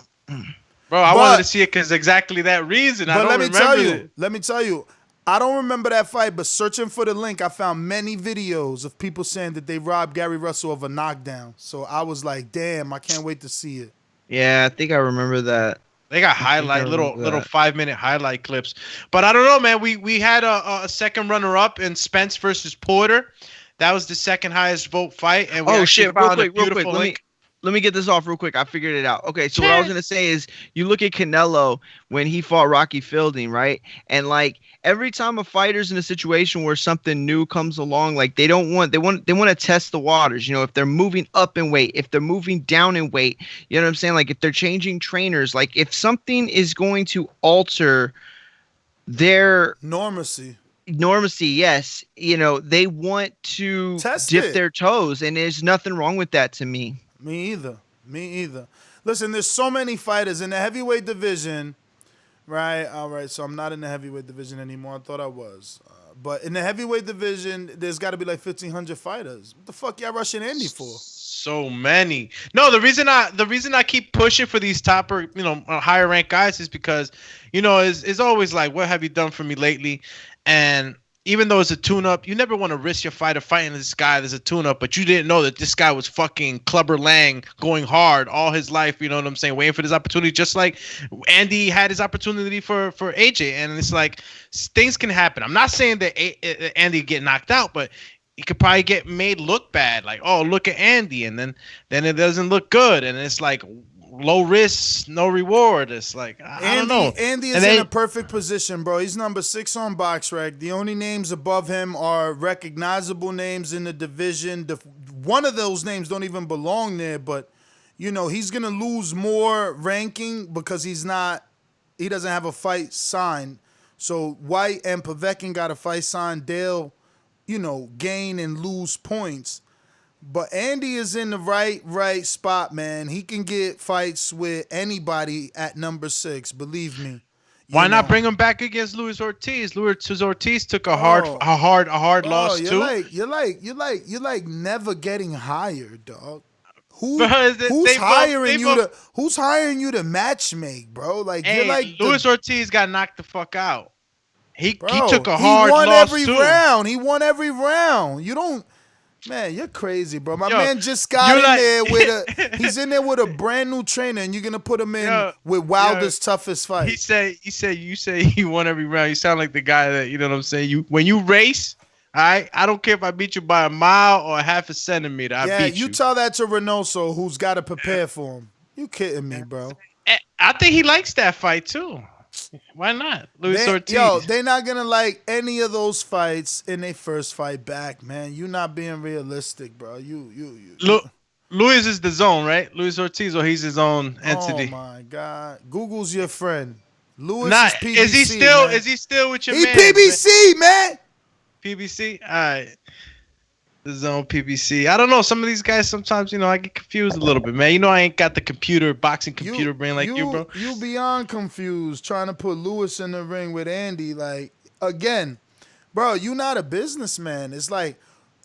Bro, I wanted to see it because exactly that reason. I don't remember it. Let me tell you. I don't remember that fight, but searching for the link, I found many videos of people saying that they robbed Gary Russell of a knockdown. So I was like, damn, I can't wait to see it. Yeah, I think I remember that. They got little 5-minute highlight clips. But I don't know, man. We had a second runner-up in Spence versus Porter. That was the second highest vote fight. And we real quick. link. Let me get this off real quick. I figured it out. Okay, so what I was gonna say is, you look at Canelo when he fought Rocky Fielding, right? And like every time a fighter's in a situation where something new comes along, like they want to test the waters. You know, if they're moving up in weight, if they're moving down in weight, you know what I'm saying? Like if they're changing trainers, like if something is going to alter their normacy, yes, you know, they want to dip their toes, and there's nothing wrong with that to me. Me either. Listen, there's so many fighters in the heavyweight division, right? All right, so I'm not in the heavyweight division anymore. I thought I was. But in the heavyweight division, there's got to be like 1,500 fighters. What the fuck y'all rushing Andy for? So many. No, the reason I keep pushing for these topper, higher ranked guys is because, it's always like, what have you done for me lately? And even though it's a tune-up, you never want to risk your fighter fighting this guy that's a tune-up, but you didn't know that this guy was fucking Clubber Lang going hard all his life, you know what I'm saying, waiting for this opportunity, just like Andy had his opportunity for AJ. And it's like, things can happen. I'm not saying that Andy get knocked out, but he could probably get made look bad. Like, oh, look at Andy, and then it doesn't look good. And it's like, low risk, no reward. It's like, I don't know. Andy is in a perfect position, bro. He's number 6 on BoxRec. The only names above him are recognizable names in the division. One of those names don't even belong there, but he's gonna lose more ranking because he doesn't have a fight signed. So White and Povetkin got a fight signed. They'll, gain and lose points. But Andy is in the right spot, man. He can get fights with anybody at number 6. Believe me. Why not bring him back against Luis Ortiz? Luis Ortiz took a hard loss too. You're like never getting hired, dog. Who's hiring you to matchmake, bro? Like, hey, you're like Luis Ortiz got knocked the fuck out. He took a hard loss too. He won every round. You don't. Man, you're crazy, bro. My man just got in there with he's in there with a brand new trainer, and you're gonna put him in with Wilder's toughest fight. You say he won every round. You sound like the guy that, you know what I'm saying. When you race, I don't care if I beat you by a mile or half a centimeter. I beat you. You tell that to Reynoso, who's got to prepare for him. You kidding me, bro? I think he likes that fight too. Why not? Luis Ortiz. They're not going to like any of those fights in their first fight back, man. You're not being realistic, bro. Luis is the zone, right? Luis Ortiz, or he's his own entity? Oh, my God. Google's your friend. Luis is PBC, Is he still with your man? He PBC, man. PBC? All right. The zone PBC. I don't know. Some of these guys sometimes, I get confused a little bit, man. I ain't got the boxing computer brain like you, bro. You beyond confused trying to put Lewis in the ring with Andy. Like, again, bro, you not a businessman. It's like,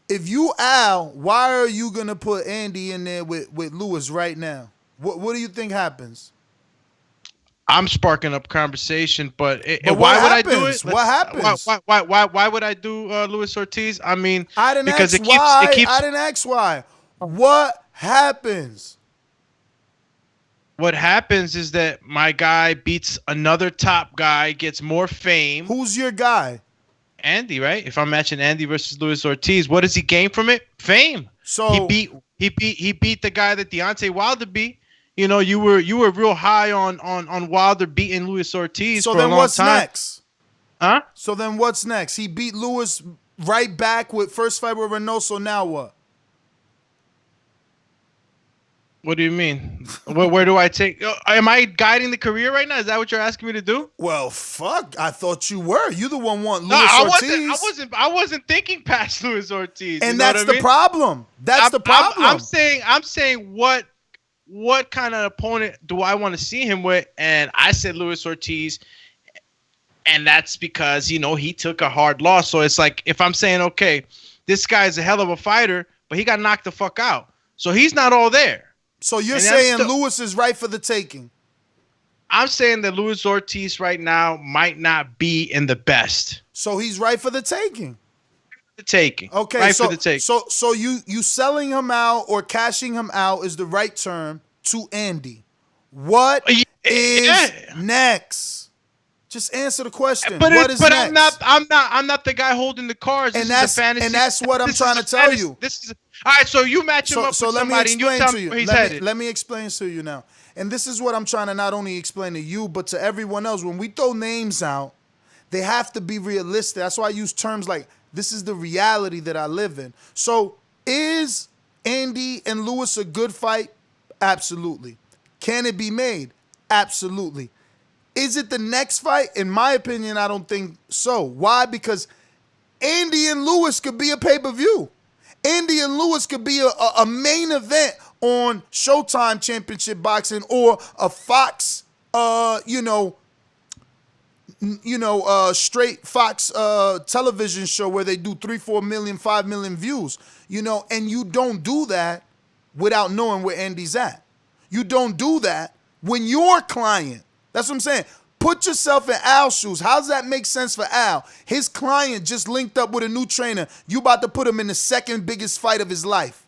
if you Al, why are you gonna put Andy in there with Lewis right now? What do you think happens? I'm sparking up conversation, but why would I do it? What happens? Why would I do Luis Ortiz? I mean, I didn't because ask why. I didn't ask why. What happens? What happens is that my guy beats another top guy, gets more fame. Who's your guy? Andy, right? If I'm matching Andy versus Luis Ortiz, what does he gain from it? Fame. So he beat the guy that Deontay Wilder beat. You know, you were real high on Wilder beating Luis Ortiz for a long time. So then what's next? Huh? So then what's next? He beat Luis right back with first fight with Reynoso. Now what? What do you mean? Where do I take? Am I guiding the career right now? Is that what you're asking me to do? Well, fuck. I thought you were. You the one want Luis Ortiz. I wasn't thinking past Luis Ortiz. And that's the problem. That's the problem. I'm saying what kind of opponent do I want to see him with? And I said Luis Ortiz, and that's because he took a hard loss. So it's like if I'm saying, okay, this guy's a hell of a fighter, but he got knocked the fuck out, so he's not all there. So you're saying Luis is right for the taking? I'm saying that Luis Ortiz right now might not be in the best. So he's right for the taking. The taking. Okay. Right so, for the taking. So you selling him out or cashing him out is the right term to Andy. What is next? Just answer the question. What is next? I'm not the guy holding the cards. And that's what I'm trying to tell you. All right, so you match him up with somebody and you tell me where he's headed. Let me explain to you now. And this is what I'm trying to not only explain to you, but to everyone else. When we throw names out, they have to be realistic. That's why I use terms like, this is the reality that I live in. So is Andy and Luis a good fight? Absolutely. Can it be made? Absolutely. Is it the next fight? In my opinion, I don't think so. Why? Because Andy and Luis could be a pay-per-view. Andy and Luis could be a main event on Showtime Championship Boxing or a Fox, straight Fox television show where they do 3, 4 million, 5 million views, and you don't do that without knowing where Andy's at. You don't do that when your client, that's what I'm saying. Put yourself in Al's shoes. How does that make sense for Al? His client just linked up with a new trainer. You about to put him in the second biggest fight of his life.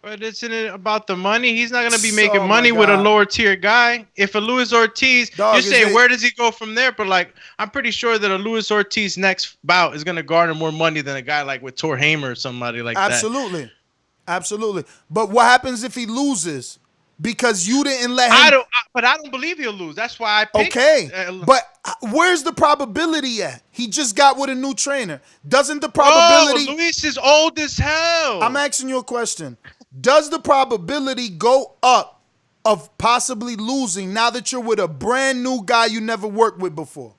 But isn't it about the money? He's not going to be making money with a lower tier guy. If a Luis Ortiz, you're saying where does he go from there? But I'm pretty sure that a Luis Ortiz next bout is going to garner more money than a guy like with Tor Hamer or somebody like that. Absolutely. But what happens if he loses? Because you didn't let him. I don't believe he'll lose. That's why I picked. Okay, but where's the probability at? He just got with a new trainer. Doesn't the probability? Oh, Luis is old as hell. I'm asking you a question. Does the probability go up of possibly losing now that you're with a brand new guy you never worked with before?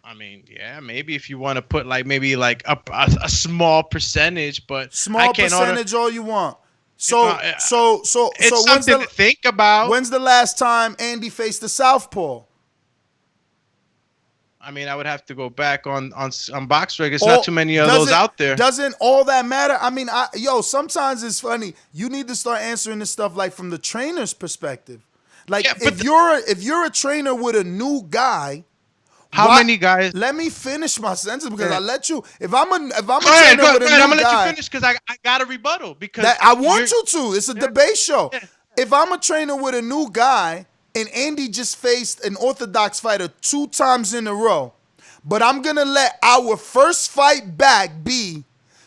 I mean, yeah, maybe if you want to put a small percentage, but small percentage all you want. So it's something to think about. When's the last time Andy faced the Southpaw? I mean, I would have to go back on BoxRec. There's not too many of those out there. Doesn't all that matter? I mean, sometimes it's funny. You need to start answering this stuff from the trainer's perspective. If you're a trainer with a new guy. How many guys? Let me finish my sentence because I let you. If I'm a trainer with a new guy, I'm gonna let you finish because I got a rebuttal because I want you to. It's a debate show. Yeah. If I'm a trainer with a new guy and Andy just faced an orthodox fighter 2 times in a row, but I'm gonna let our first fight back be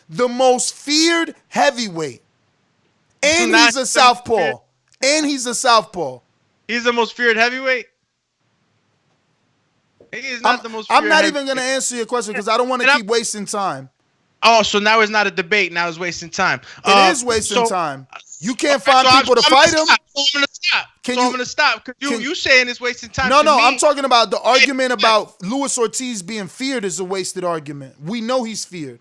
the most feared heavyweight, and he's a southpaw, He's the most feared heavyweight. He is not the most feared I'm not even going to answer your question because I don't want to keep wasting time. Oh, so now it's not a debate. Now it's wasting time. It is wasting time. You can't find people to fight him. I'm going to stop because you saying it's wasting time. No, I'm talking about the argument about Luis Ortiz being feared is a wasted argument. We know he's feared.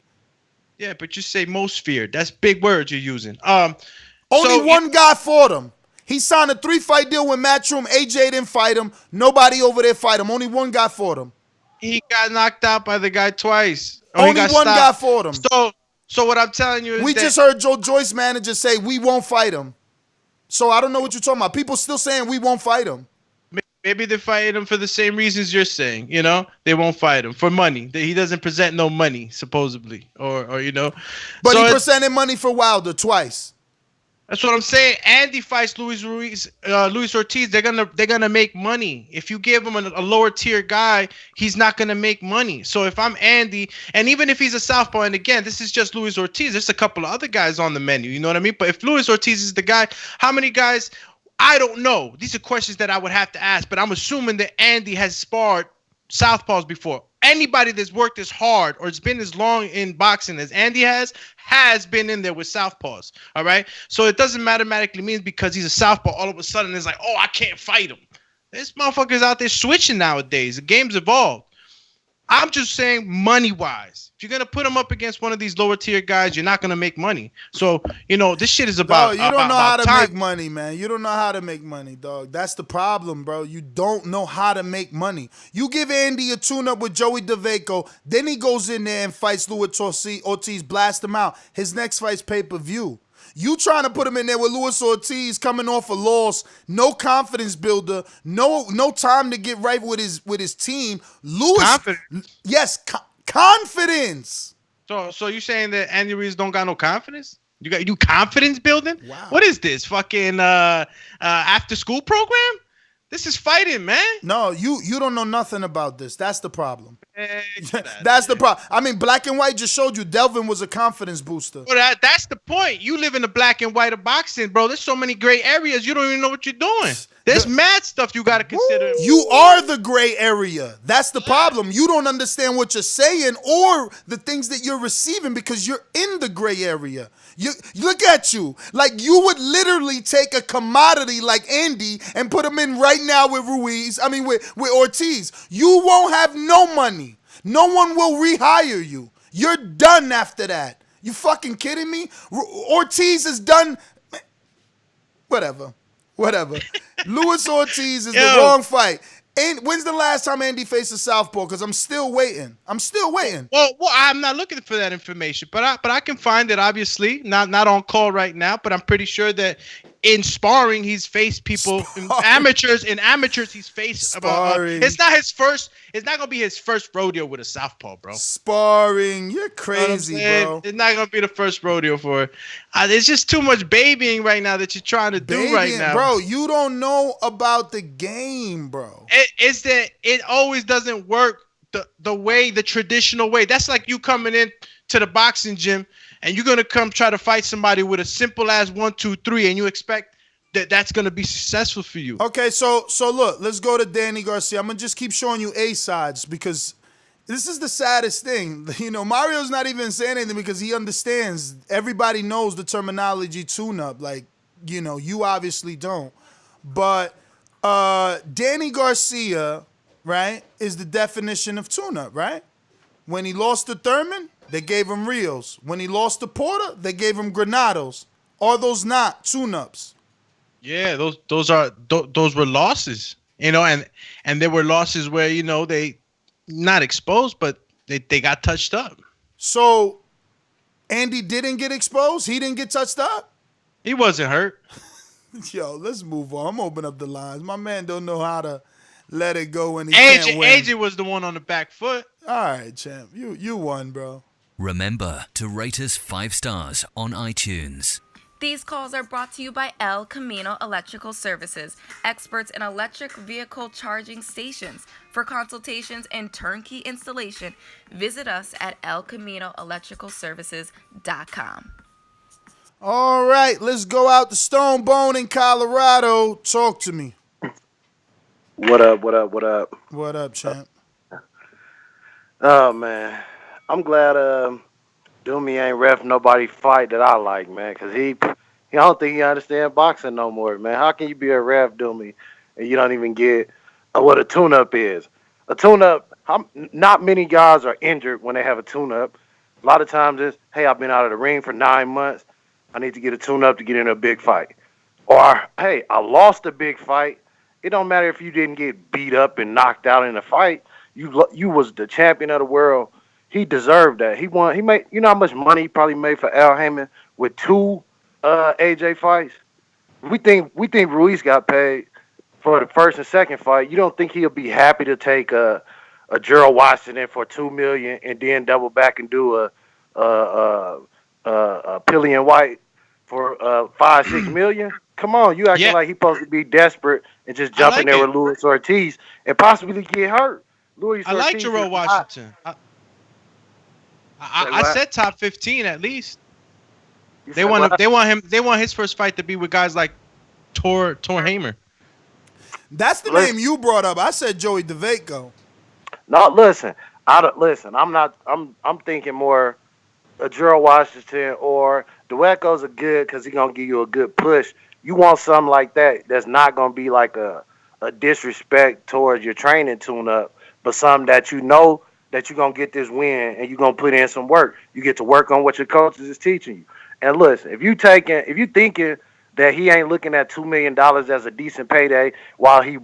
Yeah, but you say most feared. That's big words you're using. Only one guy fought him. He signed a 3-fight deal with Matchroom. AJ didn't fight him. Nobody over there fight him. Only one guy fought him. He got knocked out by the guy twice. Only one guy fought him. So what I'm telling you is we just heard Joe Joyce manager say we won't fight him. So I don't know what you're talking about. People still saying we won't fight him. Maybe they're fighting him for the same reasons you're saying. You know, they won't fight him for money. He doesn't present no money, supposedly, or you know. But so he presented money for Wilder twice. That's what I'm saying. Andy fights Luis Ortiz. They're gonna make money. If you give him a lower tier guy, he's not gonna make money. So if I'm Andy, and even if he's a southpaw, and again, this is just Luis Ortiz. There's a couple of other guys on the menu. You know what I mean? But if Luis Ortiz is the guy, how many guys? I don't know. These are questions that I would have to ask. But I'm assuming that Andy has sparred southpaws before. Anybody that's worked as hard or has been as long in boxing as Andy has been in there with southpaws. All right. So it doesn't mathematically mean because he's a southpaw, all of a sudden it's like, oh, I can't fight him. This motherfucker's out there switching nowadays. The game's evolved. I'm just saying money wise. If you're going to put him up against one of these lower tier guys, you're not going to make money. So, you know, this shit is about. Bro, you don't know how to make money, man. You don't know how to make money, dog. That's the problem, bro. You don't know how to make money. You give Andy a tune-up with Joey DeVaco, then he goes in there and fights Luis Ortiz, blast him out. His next fight's pay-per-view. You trying to put him in there with Luis Ortiz coming off a loss, no confidence builder, no time to get right with his team. Confidence. Yes, confidence. So you saying that Andy Ruiz don't got no confidence? You confidence building? Wow. What is this fucking after school program? This is fighting, man. No, you don't know nothing about this. That's the problem. That's the problem. I mean, Black and White just showed you Delvin was a confidence booster. Well, that's the point. You live in the black and white of boxing, bro. There's so many gray areas. You don't even know what you're doing. There's mad stuff you got to consider. You are the gray area. That's the problem. You don't understand what you're saying or the things that you're receiving because you're in the gray area. You look at you. Like you would literally take a commodity like Andy and put him in right now with with Ortiz. You won't have no money. No one will rehire you. You're done after that. You fucking kidding me? Ortiz is done. Whatever. Luis Ortiz is the wrong fight. When's the last time Andy faced a southpaw? Because I'm still waiting. Well, I'm not looking for that information, but I can find it. Obviously, not on call right now, but I'm pretty sure that in sparring he's faced people, amateurs he's faced. It's not his first. It's not gonna be his first rodeo with a southpaw, bro. Sparring, you're crazy, bro. It's not gonna be the first rodeo for it. There's just too much babying right now that you're trying to do right now, bro. You don't know about the game, bro. It's that it always doesn't work the traditional way. That's like you coming in to the boxing gym and you're gonna come try to fight somebody with a simple ass 1, 2, 3, and you expect that's gonna be successful for you. Okay, so look, let's go to Danny Garcia. I'm gonna just keep showing you A sides because this is the saddest thing. You know, Mario's not even saying anything because he understands. Everybody knows the terminology tune-up. Like, you know, you obviously don't. But Danny Garcia, right, is the definition of tune-up, right? When he lost to Thurman, they gave him Rios. When he lost to Porter, they gave him Granados. Are those not tune-ups? Yeah, those were losses, you know, and there were losses where, you know, they not exposed, but they got touched up. So Andy didn't get exposed? He didn't get touched up? He wasn't hurt. Yo, let's move on. I'm opening up the lines. My man don't know how to let it go when he can't win. AJ was the one on the back foot. All right, champ. You won, bro. Remember to rate us 5 stars on iTunes. These calls are brought to you by El Camino Electrical Services, experts in electric vehicle charging stations. For consultations and turnkey installation, visit us at elcaminoelectricalservices.com. All right, let's go out to Stone Bone in Colorado. Talk to me. What up? What up, champ? Oh, man. I'm glad Doomy ain't ref nobody fight that I like, man, because I don't think he understand boxing no more, man. How can you be a ref, Doomy, and you don't even get what a tune-up is? A tune-up, not many guys are injured when they have a tune-up. A lot of times it's, hey, I've been out of the ring for 9 months. I need to get a tune-up to get in a big fight. Or, hey, I lost a big fight. It don't matter if you didn't get beat up and knocked out in a fight. You was the champion of the world. He deserved that. He won. He made. You know how much money he probably made for Al Heyman with 2 AJ fights. we think Ruiz got paid for the first and second fight. You don't think he'll be happy to take a Gerald Washington for $2 million and then double back and do a Pillion White for $5-6 million? Come on, you acting like he's supposed to be desperate and just jump in there with Luis Ortiz and possibly get hurt. I like Gerald Washington. I said top 15 at least. They want him. They want his first fight to be with guys like Tor Hamer. That's the name you brought up. I said Joey DeVaco. No, listen. I'm thinking more Gerald Washington or DeVaco's a good because he's gonna give you a good push. You want something like that that's not gonna be like a disrespect towards your training tune-up, but something that you know that you're gonna get this win and you're gonna put in some work. You get to work on what your coaches is teaching you. And listen, if you thinking that he ain't looking at $2 million as a decent payday while he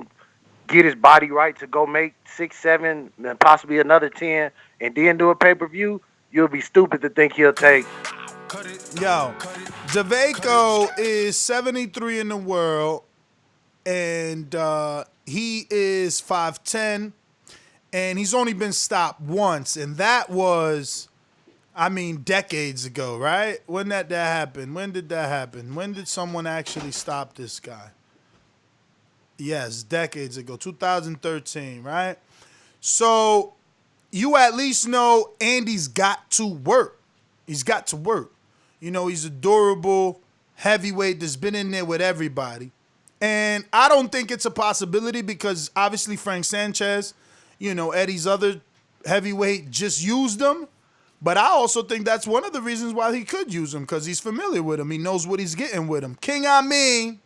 get his body right to go make 6, 7, and possibly another 10, and then do a pay-per-view, you'll be stupid to think he'll take. Yo, DeVaco is 73 in the world, and he is 5'10", and he's only been stopped once, and that was, decades ago, right? When did that happen? When did that happen? When did someone actually stop this guy? Yes, decades ago, 2013, right? So you at least know Andy's got to work. He's got to work. You know, he's a durable heavyweight that's been in there with everybody. And I don't think it's a possibility because obviously Frank Sanchez, Eddie's other heavyweight just used him. But I also think that's one of the reasons why he could use him because he's familiar with him. He knows what he's getting with him. King Amin,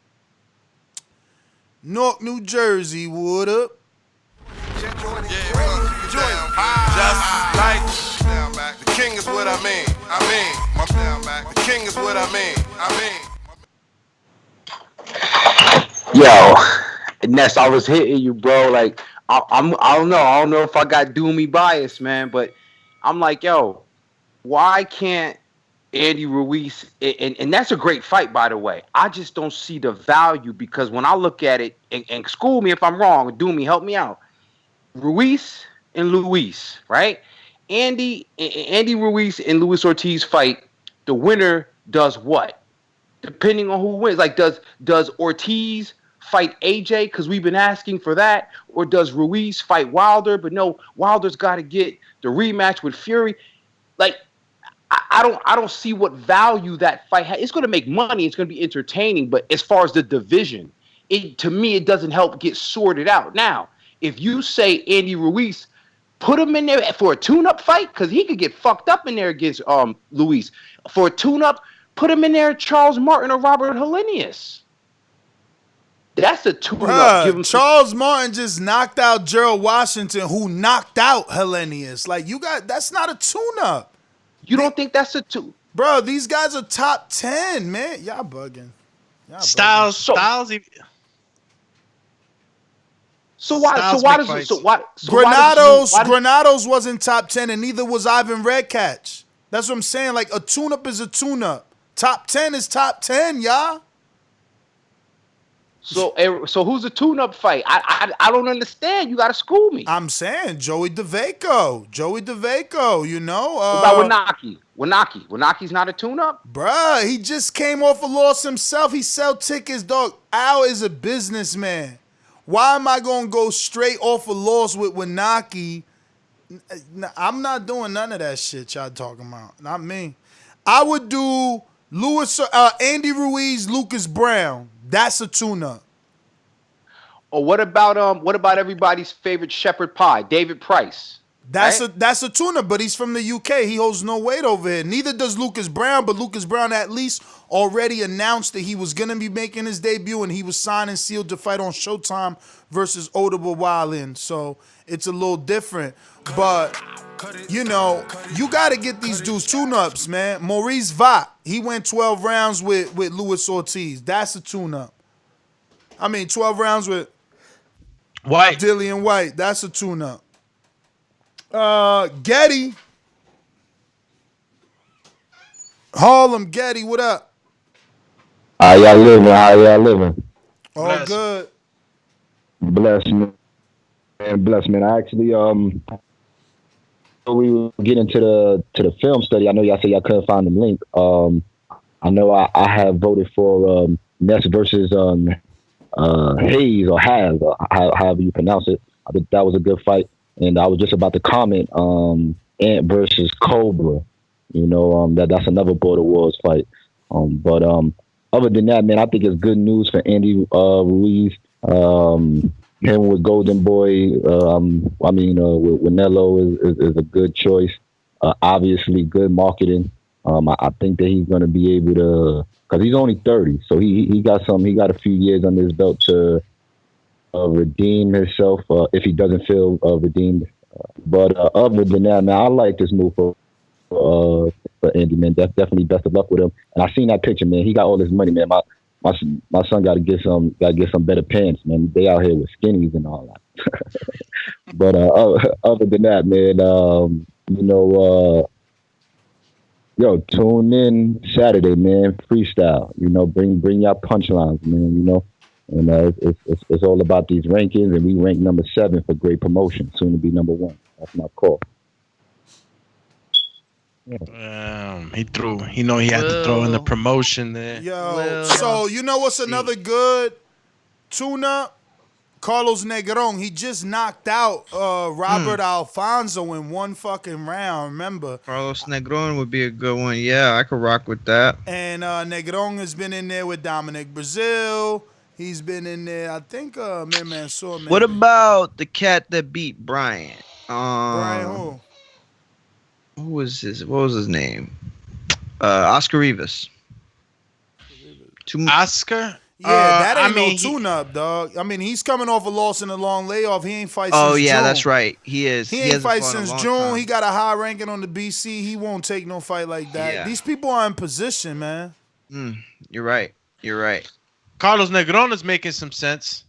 Newark, New Jersey, what up? Just like the king is what I mean. The king is what I mean. Yo, Ness, I was hitting you, bro. Like I don't know if I got doomy bias, man, but I'm like, yo, why can't Andy Ruiz, and that's a great fight, by the way. I just don't see the value because when I look at it, and school me if I'm wrong, Doomy, help me out. Ruiz and Luis, right? Andy Ruiz and Luis Ortiz fight. The winner does what? Depending on who wins. Like, does Ortiz fight AJ? Because we've been asking for that. Or does Ruiz fight Wilder? But no, Wilder's got to get the rematch with Fury. Like, I don't see what value that fight has. It's going to make money. It's going to be entertaining. But as far as the division, to me, it doesn't help get sorted out. Now, if you say Andy Ruiz, put him in there for a tune-up fight, because he could get fucked up in there against Luis. For a tune-up, put him in there Charles Martin or Robert Helenius. That's a tune-up. Charles Martin just knocked out Gerald Washington, who knocked out Helenius. Like, that's not a tune-up. You don't think that's a tune? Bro, these guys are top 10, man. Y'all bugging. Styles. Granados wasn't top 10, and neither was Ivan Redcatch. That's what I'm saying. Like, a tune-up is a tune-up. Top 10 is top 10, y'all. So who's a tune-up fight? I don't understand. You got to school me. I'm saying Joey DeVaco. You know. What about Wanaki? Wanaki's not a tune-up? Bruh, he just came off a loss himself. He sell tickets, dog. Al is a businessman. Why am I going to go straight off a loss with Wanaki? I'm not doing none of that shit y'all talking about. Not me. I would do Andy Ruiz, Lucas Brown. That's a tune-up. Or what about everybody's favorite shepherd pie, David Price? That's a tune-up, but he's from the UK. He holds no weight over here. Neither does Lucas Brown, but Lucas Brown at least already announced that he was going to be making his debut and he was signed and sealed to fight on Showtime versus Odawa Wildin. So it's a little different. But, you got to get these dudes tune-ups, man. Maurice Vaught, he went 12 rounds with Luis Ortiz. That's a tune-up. 12 rounds with White. Dillian White. That's a tune-up. Getty. Harlem Getty, what up? How y'all living? How y'all living? All good. Bless man, bless man. I actually we were getting to the film study. I know y'all said y'all couldn't find the link. I know I have voted for Ness versus Hayes or Has, or however you pronounce it. I think that was a good fight, and I was just about to comment Ant versus Cobra. You know, that's another Border Wars fight. But other than that, man, I think it's good news for Andy Ruiz. Him with Golden Boy, with Canelo is a good choice. Obviously, good marketing. I think that he's going to be able to, because he's only 30, so he got a few years under his belt to redeem himself if he doesn't feel redeemed. But other than that, man, I like this move for Andy, man. Definitely best of luck with him. And I seen that picture, man. He got all this money, man. My son got to get some better pants, man. They out here with skinnies and all that. But other than that, man, tune in Saturday, man. Freestyle, bring y'all punchlines, man. And it's all about these rankings, and we rank number 7 for great promotion, soon to be number 1. That's my call. He threw. He had to throw in the promotion there. So you know what's another good tune-up? Carlos Negron. He just knocked out Robert Alfonso in one fucking round. Remember? Carlos Negron would be a good one. Yeah, I could rock with that. And Negron has been in there with Dominic Brazil. He's been in there. I think man saw me. What about the cat that beat Bryant? Bryant who? What was his name? Oscar Rivas. Oscar? Yeah, that ain't no tune-up, dog. I mean, he's coming off a loss in a long layoff. He ain't fight since June. Oh, yeah, that's right. He is. He ain't fight since June. He got a high ranking on the BC. He won't take no fight like that. Yeah. These people are in position, man. You're right. Carlos Negron is making some sense.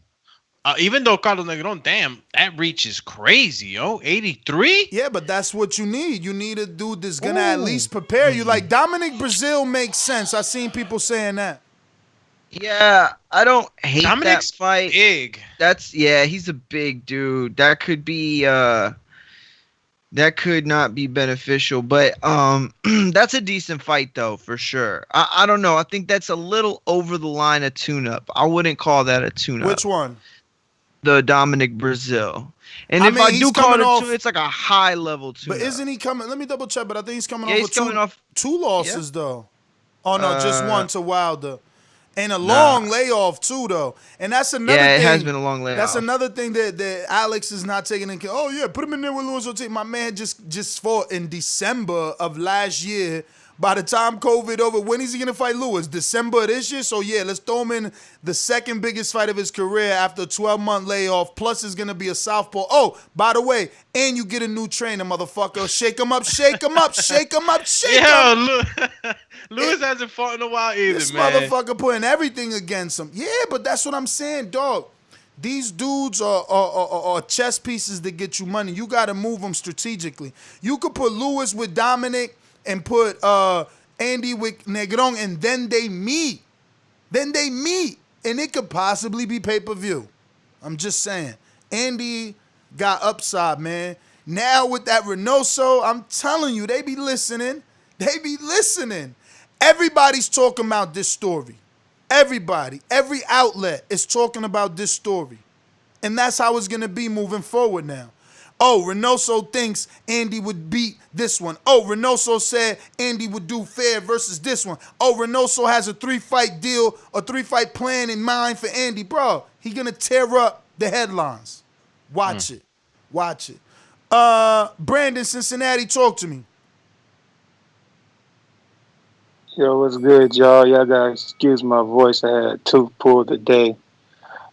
Even though Carlos Negron, damn, that reach is crazy, yo. 83? Yeah, but that's what you need. You need a dude that's going to at least prepare you. Like, Dominic Brazil makes sense. I seen people saying that. Yeah, I don't hate Dominic's that fight. Big. He's a big dude. That could be that could not be beneficial, but that's a decent fight though, for sure. I don't know. I think that's a little over the line of tune-up. I wouldn't call that a tune-up. Which one? The Dominic Brazil. And if I do call it a tune, it's like a high level tune-up. But isn't he coming? Let me double check, but I think he's coming off two losses though. Oh no, just one to Wilder. And a long layoff too, though, and that's another thing. Yeah, it has been a long layoff. That's another thing that Alex is not taking into. Oh yeah, put him in there with Luis Ortiz. My man just fought in December of last year. By the time COVID over, when is he gonna fight Lewis? December of this year. So yeah, let's throw him in the second biggest fight of his career after a 12-month layoff. Plus, it's gonna be a southpaw. Oh, by the way, and you get a new trainer, motherfucker. Shake him up, shake him up, shake him up, shake him. Lewis hasn't fought in a while either, this man. This motherfucker putting everything against him. Yeah, but that's what I'm saying, dog. These dudes are chess pieces that get you money. You got to move them strategically. You could put Lewis with Dominic and put Andy with Negron, and then they meet. And it could possibly be pay-per-view. I'm just saying. Andy got upside, man. Now with that Reynoso, I'm telling you, they be listening. Everybody's talking about this story. Everybody, every outlet is talking about this story. And that's how it's going to be moving forward now. Oh, Reynoso thinks Andy would beat this one. Oh, Reynoso said Andy would do fair versus this one. Oh, Reynoso has a 3-fight deal, a 3-fight plan in mind for Andy. Bro, he going to tear up the headlines. Watch it. Brandon, Cincinnati, talk to me. Yo, what's good, y'all? Y'all gotta excuse my voice. I had tooth pulled today.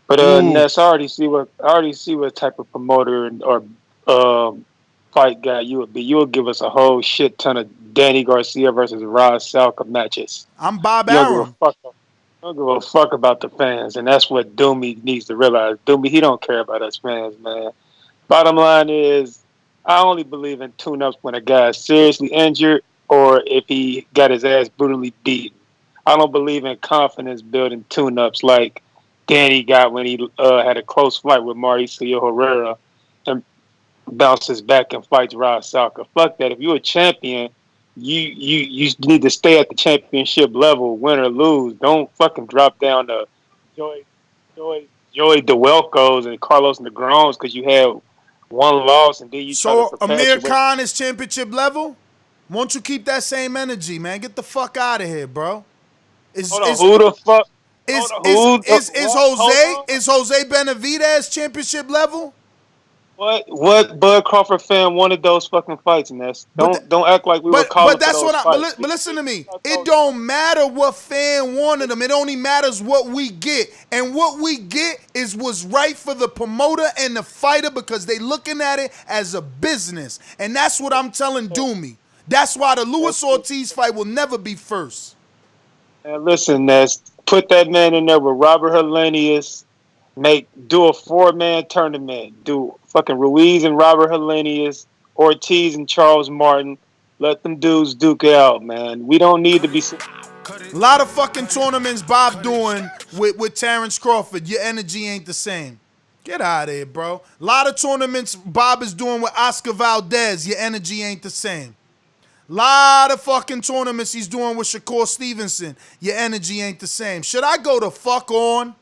But Ness, I already see what type of promoter or fight guy you would be. You would give us a whole shit ton of Danny Garcia versus Ross Salka matches. I'm Bob Arum. Don't give a fuck about the fans, and that's what Doomy needs to realize. Doomy, he don't care about us fans, man. Bottom line is, I only believe in tune-ups when a guy is seriously injured or if he got his ass brutally beaten. I don't believe in confidence building tune-ups like Danny got when he had a close fight with Mauricio Herrera and bounces back and fights Rod Salka. Fuck that. If you're a champion, you need to stay at the championship level, win or lose. Don't fucking drop down to Joey DeWelcos and Carlos Negrones because you had one loss and then you try to Amir Khan is championship level? Won't you keep that same energy, man? Get the fuck out of here, bro. Who the fuck? Is Jose Benavidez championship level? What Bud Crawford fan wanted those fucking fights, Ness? Don't act like we were calling for those fights. But listen to me. It don't matter what fan wanted them. It only matters what we get. And what we get is what's right for the promoter and the fighter because they looking at it as a business. And that's what I'm telling Doomy. That's why the Luis Ortiz fight will never be first. And listen, Ness, put that man in there with Robert Helenius. Do a 4-man tournament. Do fucking Ruiz and Robert Helenius, Ortiz and Charles Martin. Let them dudes duke it out, man. We don't need to be. A lot of fucking tournaments Bob doing with Terrence Crawford. Your energy ain't the same. Get out of here, bro. A lot of tournaments Bob is doing with Oscar Valdez. Your energy ain't the same. Lot of fucking tournaments he's doing with Shakur Stevenson. Your energy ain't the same. Should I go the fuck on?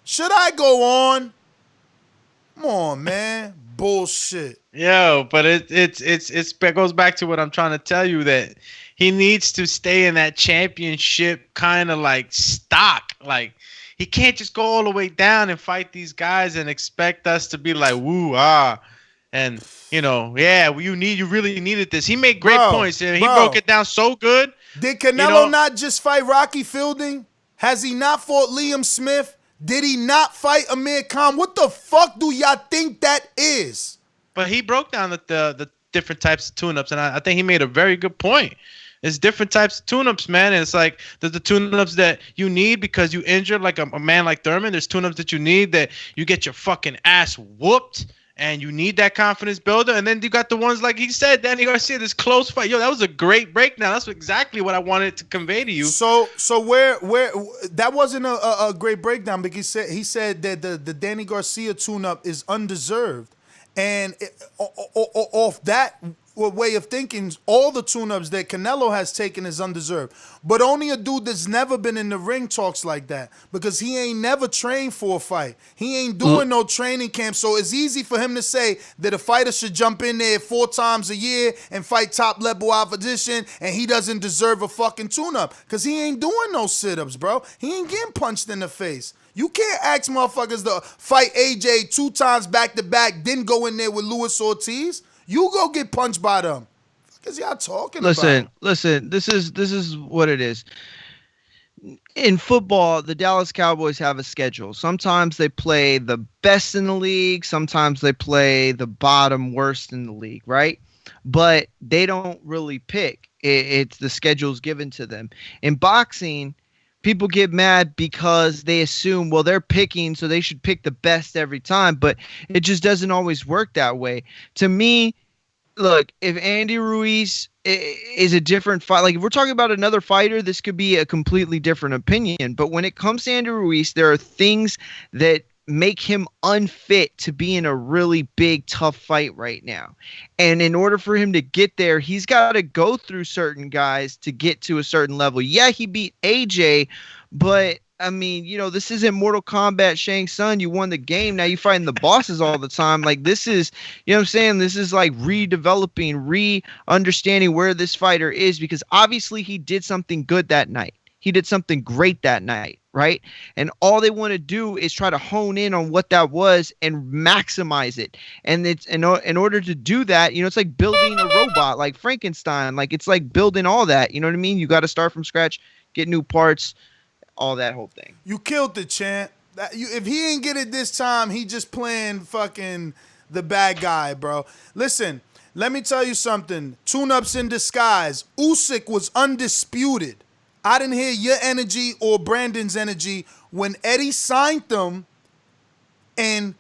Should I go on? Come on, man. Bullshit. Yo, but it goes back to what I'm trying to tell you, that he needs to stay in that championship kind of like stock. Like he can't just go all the way down and fight these guys and expect us to be like woo and you really needed this. He made great points and he broke it down so good. Did Canelo not just fight Rocky Fielding? Has he not fought Liam Smith? Did he not fight Amir Khan? What the fuck do y'all think that is? But he broke down the different types of tune-ups, and I think he made a very good point. There's different types of tune-ups, man. And it's like there's the tune-ups that you need because you injured like a man like Thurman. There's tune-ups that you need that you get your fucking ass whooped, and you need that confidence builder. And then you got the ones like he said, Danny Garcia, this close fight. Yo, that was a great breakdown. That's exactly what I wanted to convey to you. So where that wasn't a great breakdown because he said that the Danny Garcia tune-up is undeserved. And off that way of thinking, all the tune-ups that Canelo has taken is undeserved. But only a dude that's never been in the ring talks like that because he ain't never trained for a fight. He ain't doing no training camp. So it's easy for him to say that a fighter should jump in there 4 times a year and fight top-level opposition and he doesn't deserve a fucking tune-up because he ain't doing no sit-ups, bro. He ain't getting punched in the face. You can't ask motherfuckers to fight AJ 2 times back-to-back, then go in there with Luis Ortiz. You go get punched by them. What is y'all talking about? Listen. This is what it is. In football, the Dallas Cowboys have a schedule. Sometimes they play the best in the league. Sometimes they play the bottom worst in the league, right? But they don't really pick. It's the schedule's given to them. In boxing, people get mad because they assume, well, they're picking, so they should pick the best every time. But it just doesn't always work that way. To me, look, if Andy Ruiz is a different fight, like if we're talking about another fighter, this could be a completely different opinion. But when it comes to Andy Ruiz, there are things that make him unfit to be in a really big, tough fight right now. And in order for him to get there, he's got to go through certain guys to get to a certain level. Yeah, he beat AJ, but I mean, this isn't Mortal Kombat Shang Tsung. You won the game. Now you're fighting the bosses all the time. Like this is, what I'm saying? This is like redeveloping, re-understanding where this fighter is because obviously he did something good that night. He did something great that night, right? And all they want to do is try to hone in on what that was and maximize it. And it's in order to do that, it's like building a robot like Frankenstein. Like it's like building all that. You know what I mean? You got to start from scratch, get new parts, all that whole thing. You killed the champ. If he ain't get it this time, he just playing fucking the bad guy, bro. Listen, let me tell you something. Tune-ups in disguise. Usyk was undisputed. I didn't hear your energy or Brandon's energy when Eddie signed them and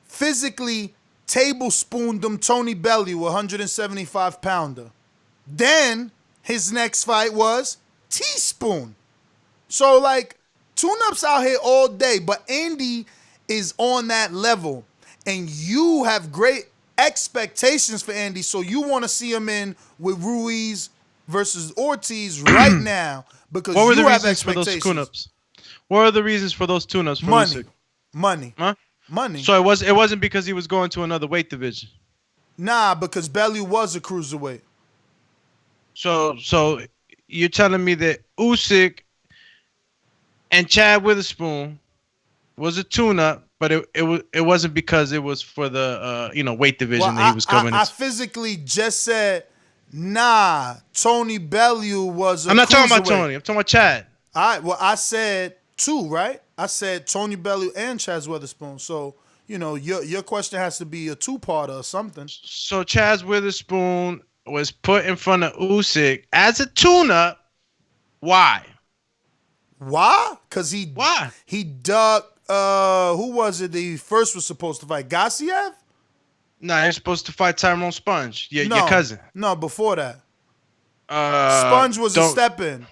physically tablespooned them Tony Bellew, 175-pounder. Then his next fight was teaspoon. So, like, tune-ups out here all day, but Andy is on that level. And you have great expectations for Andy, so you want to see him in with Ruiz versus Ortiz right now because what were you the have reasons for those expectations. tune-ups? What are the reasons for those tune-ups? For Money. Usyk? Money. Huh? Money. So it wasn't because he was going to another weight division. Nah, because Bellew was a cruiserweight. So you're telling me that Usyk and Chad Witherspoon was a tune-up, but it wasn't because it was for the weight division that he was coming. I physically just said, nah. Tony Bellew was. I'm not talking about Tony. I'm talking about Chad. All right. Well, I said two, right? I said Tony Bellew and Chaz Witherspoon. So your question has to be a two-parter or something. So Chaz Witherspoon was put in front of Usyk as a tune-up. Why? Why? Because he dug. Who was it that he first was supposed to fight? Gassiev? No, he was supposed to fight Tyrone Sponge, your cousin. No, before that. Sponge was a step-in.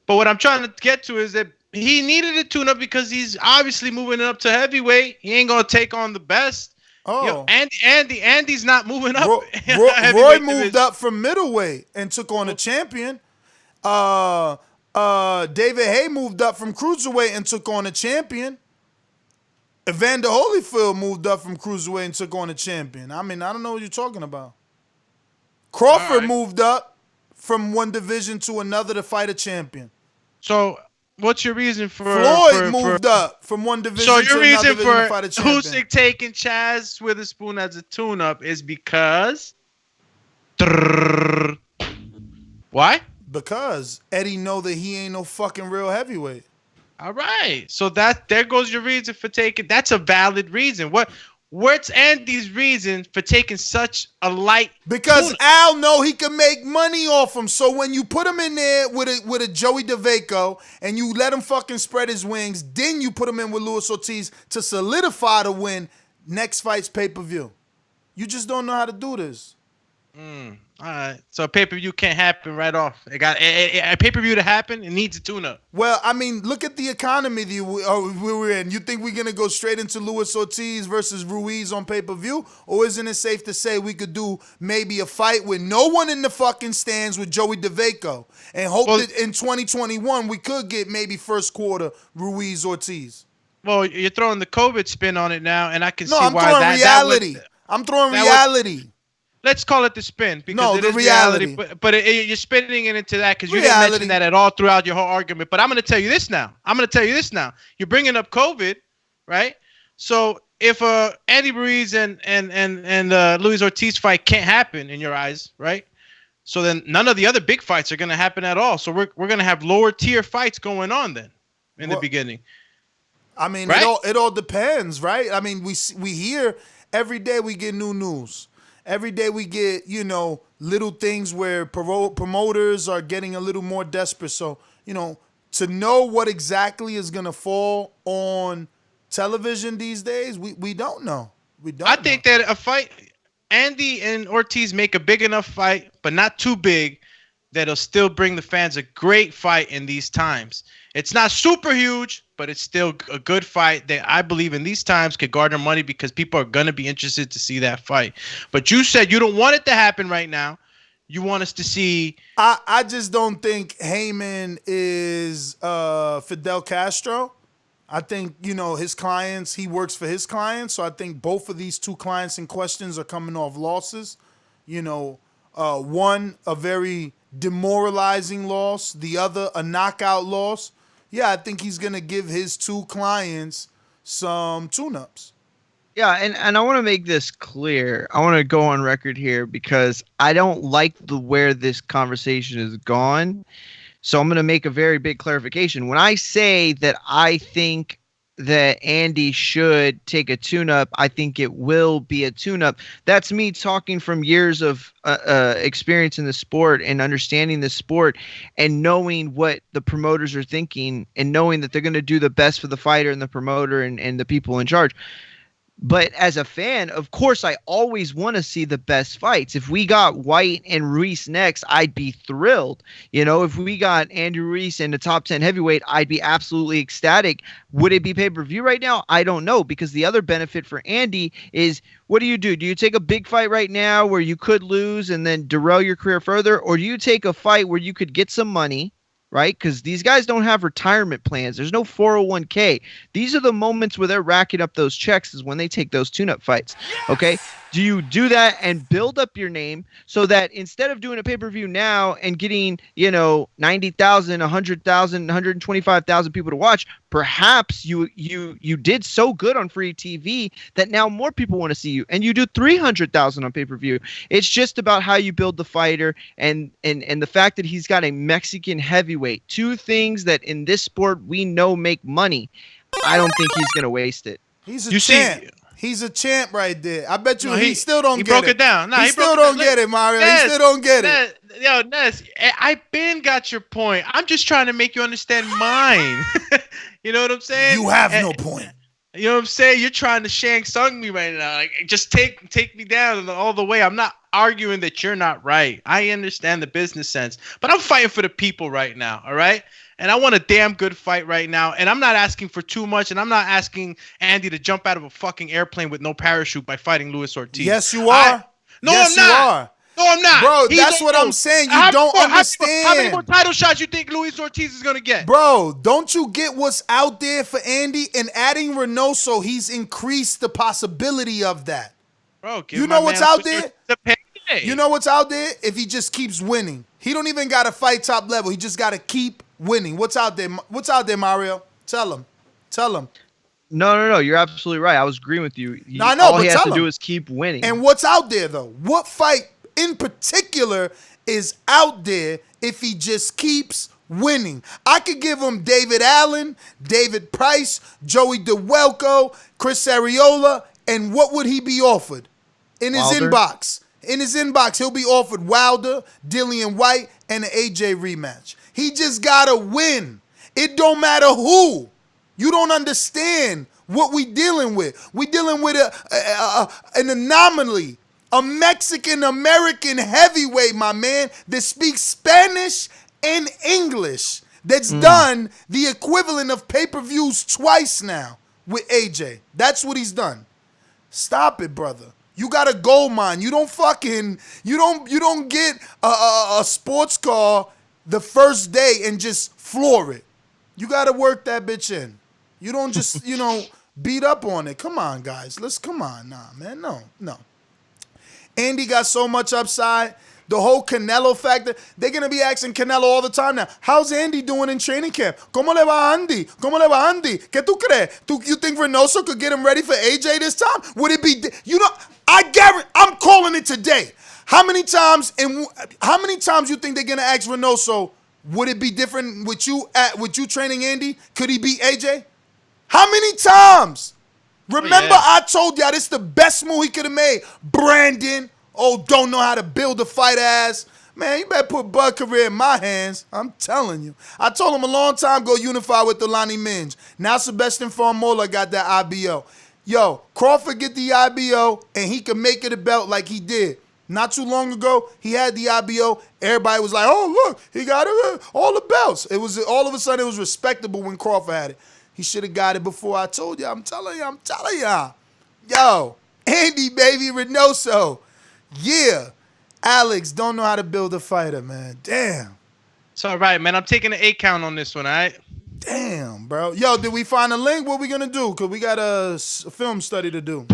But what I'm trying to get to is that he needed a tune-up because he's obviously moving up to heavyweight. He ain't gonna take on the best. Oh, Andy's not moving up. Roy moved up from middleweight and took on a champion. David Hay moved up from cruiserweight and took on a champion. Evander Holyfield moved up from cruiserweight and took on a champion. I mean, I don't know what you're talking about. Crawford moved up from one division to another to fight a champion. So, what's your reason for Floyd moved up from one division to another division to fight a champion? So your reason for Usyk taking Chaz Witherspoon as a tune-up is because why? Because Eddie know that he ain't no fucking real heavyweight. All right. So there goes your reason for taking. That's a valid reason. What's Andy's reason for taking such a light? Because Al know he can make money off him. So when you put him in there with a Joey DeVaco and you let him fucking spread his wings, then you put him in with Luis Ortiz to solidify the win. Next fight's pay-per-view. You just don't know how to do this. All right. So pay-per-view can't happen right off. It got a pay-per-view to happen. It needs a tune-up. Well, I mean, look at the economy we were in. You think we're going to go straight into Luis Ortiz versus Ruiz on pay-per-view? Or isn't it safe to say we could do maybe a fight with no one in the fucking stands with Joey DeVaco and hope that in 2021 we could get maybe first quarter Ruiz Ortiz? Well, you're throwing the COVID spin on it now, and I can see why I'm throwing reality. I'm throwing reality. Let's call it the spin because no, it the is reality. But you're spinning it into that because you didn't mention that at all throughout your whole argument. But I'm going to tell you this now. You're bringing up COVID, right? So if Andy Ruiz and Luis Ortiz fight can't happen in your eyes, right? So then none of the other big fights are going to happen at all. So we're going to have lower tier fights going on then in the beginning. I mean, right? it all depends, right? I mean, we hear every day we get new news. Every day we get, little things where promoters are getting a little more desperate. So, to know what exactly is going to fall on television these days, we don't know. I think that a fight, Andy and Ortiz make a big enough fight, but not too big, that'll still bring the fans a great fight in these times. It's not super huge, but it's still a good fight that I believe in these times could garner money because people are going to be interested to see that fight. But you said you don't want it to happen right now. You want us to see. I just don't think Heyman is Fidel Castro. I think, his clients, he works for his clients. So I think both of these two clients in questions are coming off losses. One, a very demoralizing loss. The other, a knockout loss. Yeah, I think he's going to give his two clients some tune-ups. Yeah, and I want to make this clear. I want to go on record here because I don't like where this conversation has gone. So I'm going to make a very big clarification. When I say that I think that Andy should take a tune-up, I think it will be a tune-up. That's me talking from years of experience in the sport and understanding the sport and knowing what the promoters are thinking and knowing that they're going to do the best for the fighter and the promoter and the people in charge. But as a fan, of course, I always want to see the best fights. If we got White and Ruiz next, I'd be thrilled. You know, if we got Andy Ruiz in the top 10 heavyweight, I'd be absolutely ecstatic. Would it be pay-per-view right now? I don't know, because the other benefit for Andy is, what do? Do you take a big fight right now where you could lose and then derail your career further? Or do you take a fight where you could get some money, right? Because these guys don't have retirement plans. There's no 401k. These are the moments where they're racking up those checks, is when they take those tune-up fights. Yes! Okay? Do you do that and build up your name so that instead of doing a pay-per-view now and getting, 90,000, 100,000, 125,000 people to watch, perhaps you did so good on free TV that now more people want to see you, and you do 300,000 on pay-per-view. It's just about how you build the fighter and the fact that he's got a Mexican heavyweight. Two things that in this sport we know make money. I don't think he's going to waste it. He's a champ. He's a champ right there. I bet you he still don't get it. He broke it down. He still don't get it, Mario. He still don't get it. Yo, Ness, I been got your point. I'm just trying to make you understand mine. You know what I'm saying? You have no point. You know what I'm saying? You're trying to Shang Tsung me right now. Like, just take me down all the way. I'm not arguing that you're not right. I understand the business sense, but I'm fighting for the people right now. All right. And I want a damn good fight right now. And I'm not asking for too much. And I'm not asking Andy to jump out of a fucking airplane with no parachute by fighting Luis Ortiz. Yes, you are. No, I'm not. No, I'm not. Bro, that's what I'm saying. You don't understand. How many more title shots you think Luis Ortiz is going to get? Bro, don't you get what's out there for Andy? And adding Reynoso, he's increased the possibility of that. Bro, you know what's out there? You know what's out there? If he just keeps winning. He don't even got to fight top level. He just got to keep winning. What's out there? What's out there, Mario? Tell him. No. You're absolutely right. I was agreeing with you. I know, all he has to do is keep winning. And what's out there, though? What fight in particular is out there if he just keeps winning? I could give him David Allen, David Price, Joey DeWelko, Chris Arreola, and what would he be offered? In his inbox. In his inbox, he'll be offered Wilder, Dillian White, and an AJ rematch. He just gotta win. It don't matter who. You don't understand what we dealing with. We dealing with an anomaly, a Mexican-American heavyweight, my man, that speaks Spanish and English, that's done the equivalent of pay-per-views twice now with AJ. That's what he's done. Stop it, brother. You got a gold mine. You don't get a sports car the first day and just floor it. You got to work that bitch in. You don't just, beat up on it. Come on, guys. Come on. Nah, man. No. Andy got so much upside. The whole Canelo factor. They're going to be asking Canelo all the time now. How's Andy doing in training camp? ¿Cómo le va Andy? ¿Qué tú crees? You think Reynoso could get him ready for AJ this time? Would it be, I guarantee, I'm calling it today. How many times you think they're going to ask Reynoso, would it be different with you training Andy? Could he beat AJ? How many times? Remember, I told y'all this is the best move he could have made. Brandon, don't know how to build a fight ass. Man, you better put Bud career in my hands. I'm telling you. I told him a long time ago unify with Delani Minge. Now Sebastian Formola got that IBO. Yo, Crawford get the IBO, and he can make it a belt like he did. Not too long ago, he had the IBO. Everybody was like, oh, look, he got it, all the belts. It was all of a sudden, it was respectable when Crawford had it. He should have got it before I told you. I'm telling y'all. Yo, Andy, baby, Reynoso. Yeah. Alex, don't know how to build a fighter, man. Damn. It's all right, man. I'm taking an 8 count on this one, all right? Damn, bro. Yo, did we find a link? What we going to do? Because we got a film study to do.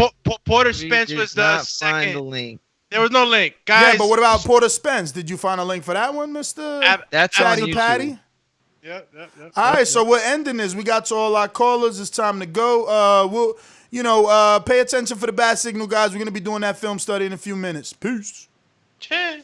Porter Spence was the second. Find the link. There was no link, guys. Yeah, but what about Porter Spence? Did you find a link for that one, Mr. That's Chatty Patty? Yep. All right, so we're ending this. We got to all our callers. It's time to go. We'll, pay attention for the bad signal, guys. We're going to be doing that film study in a few minutes. Peace. Cheers.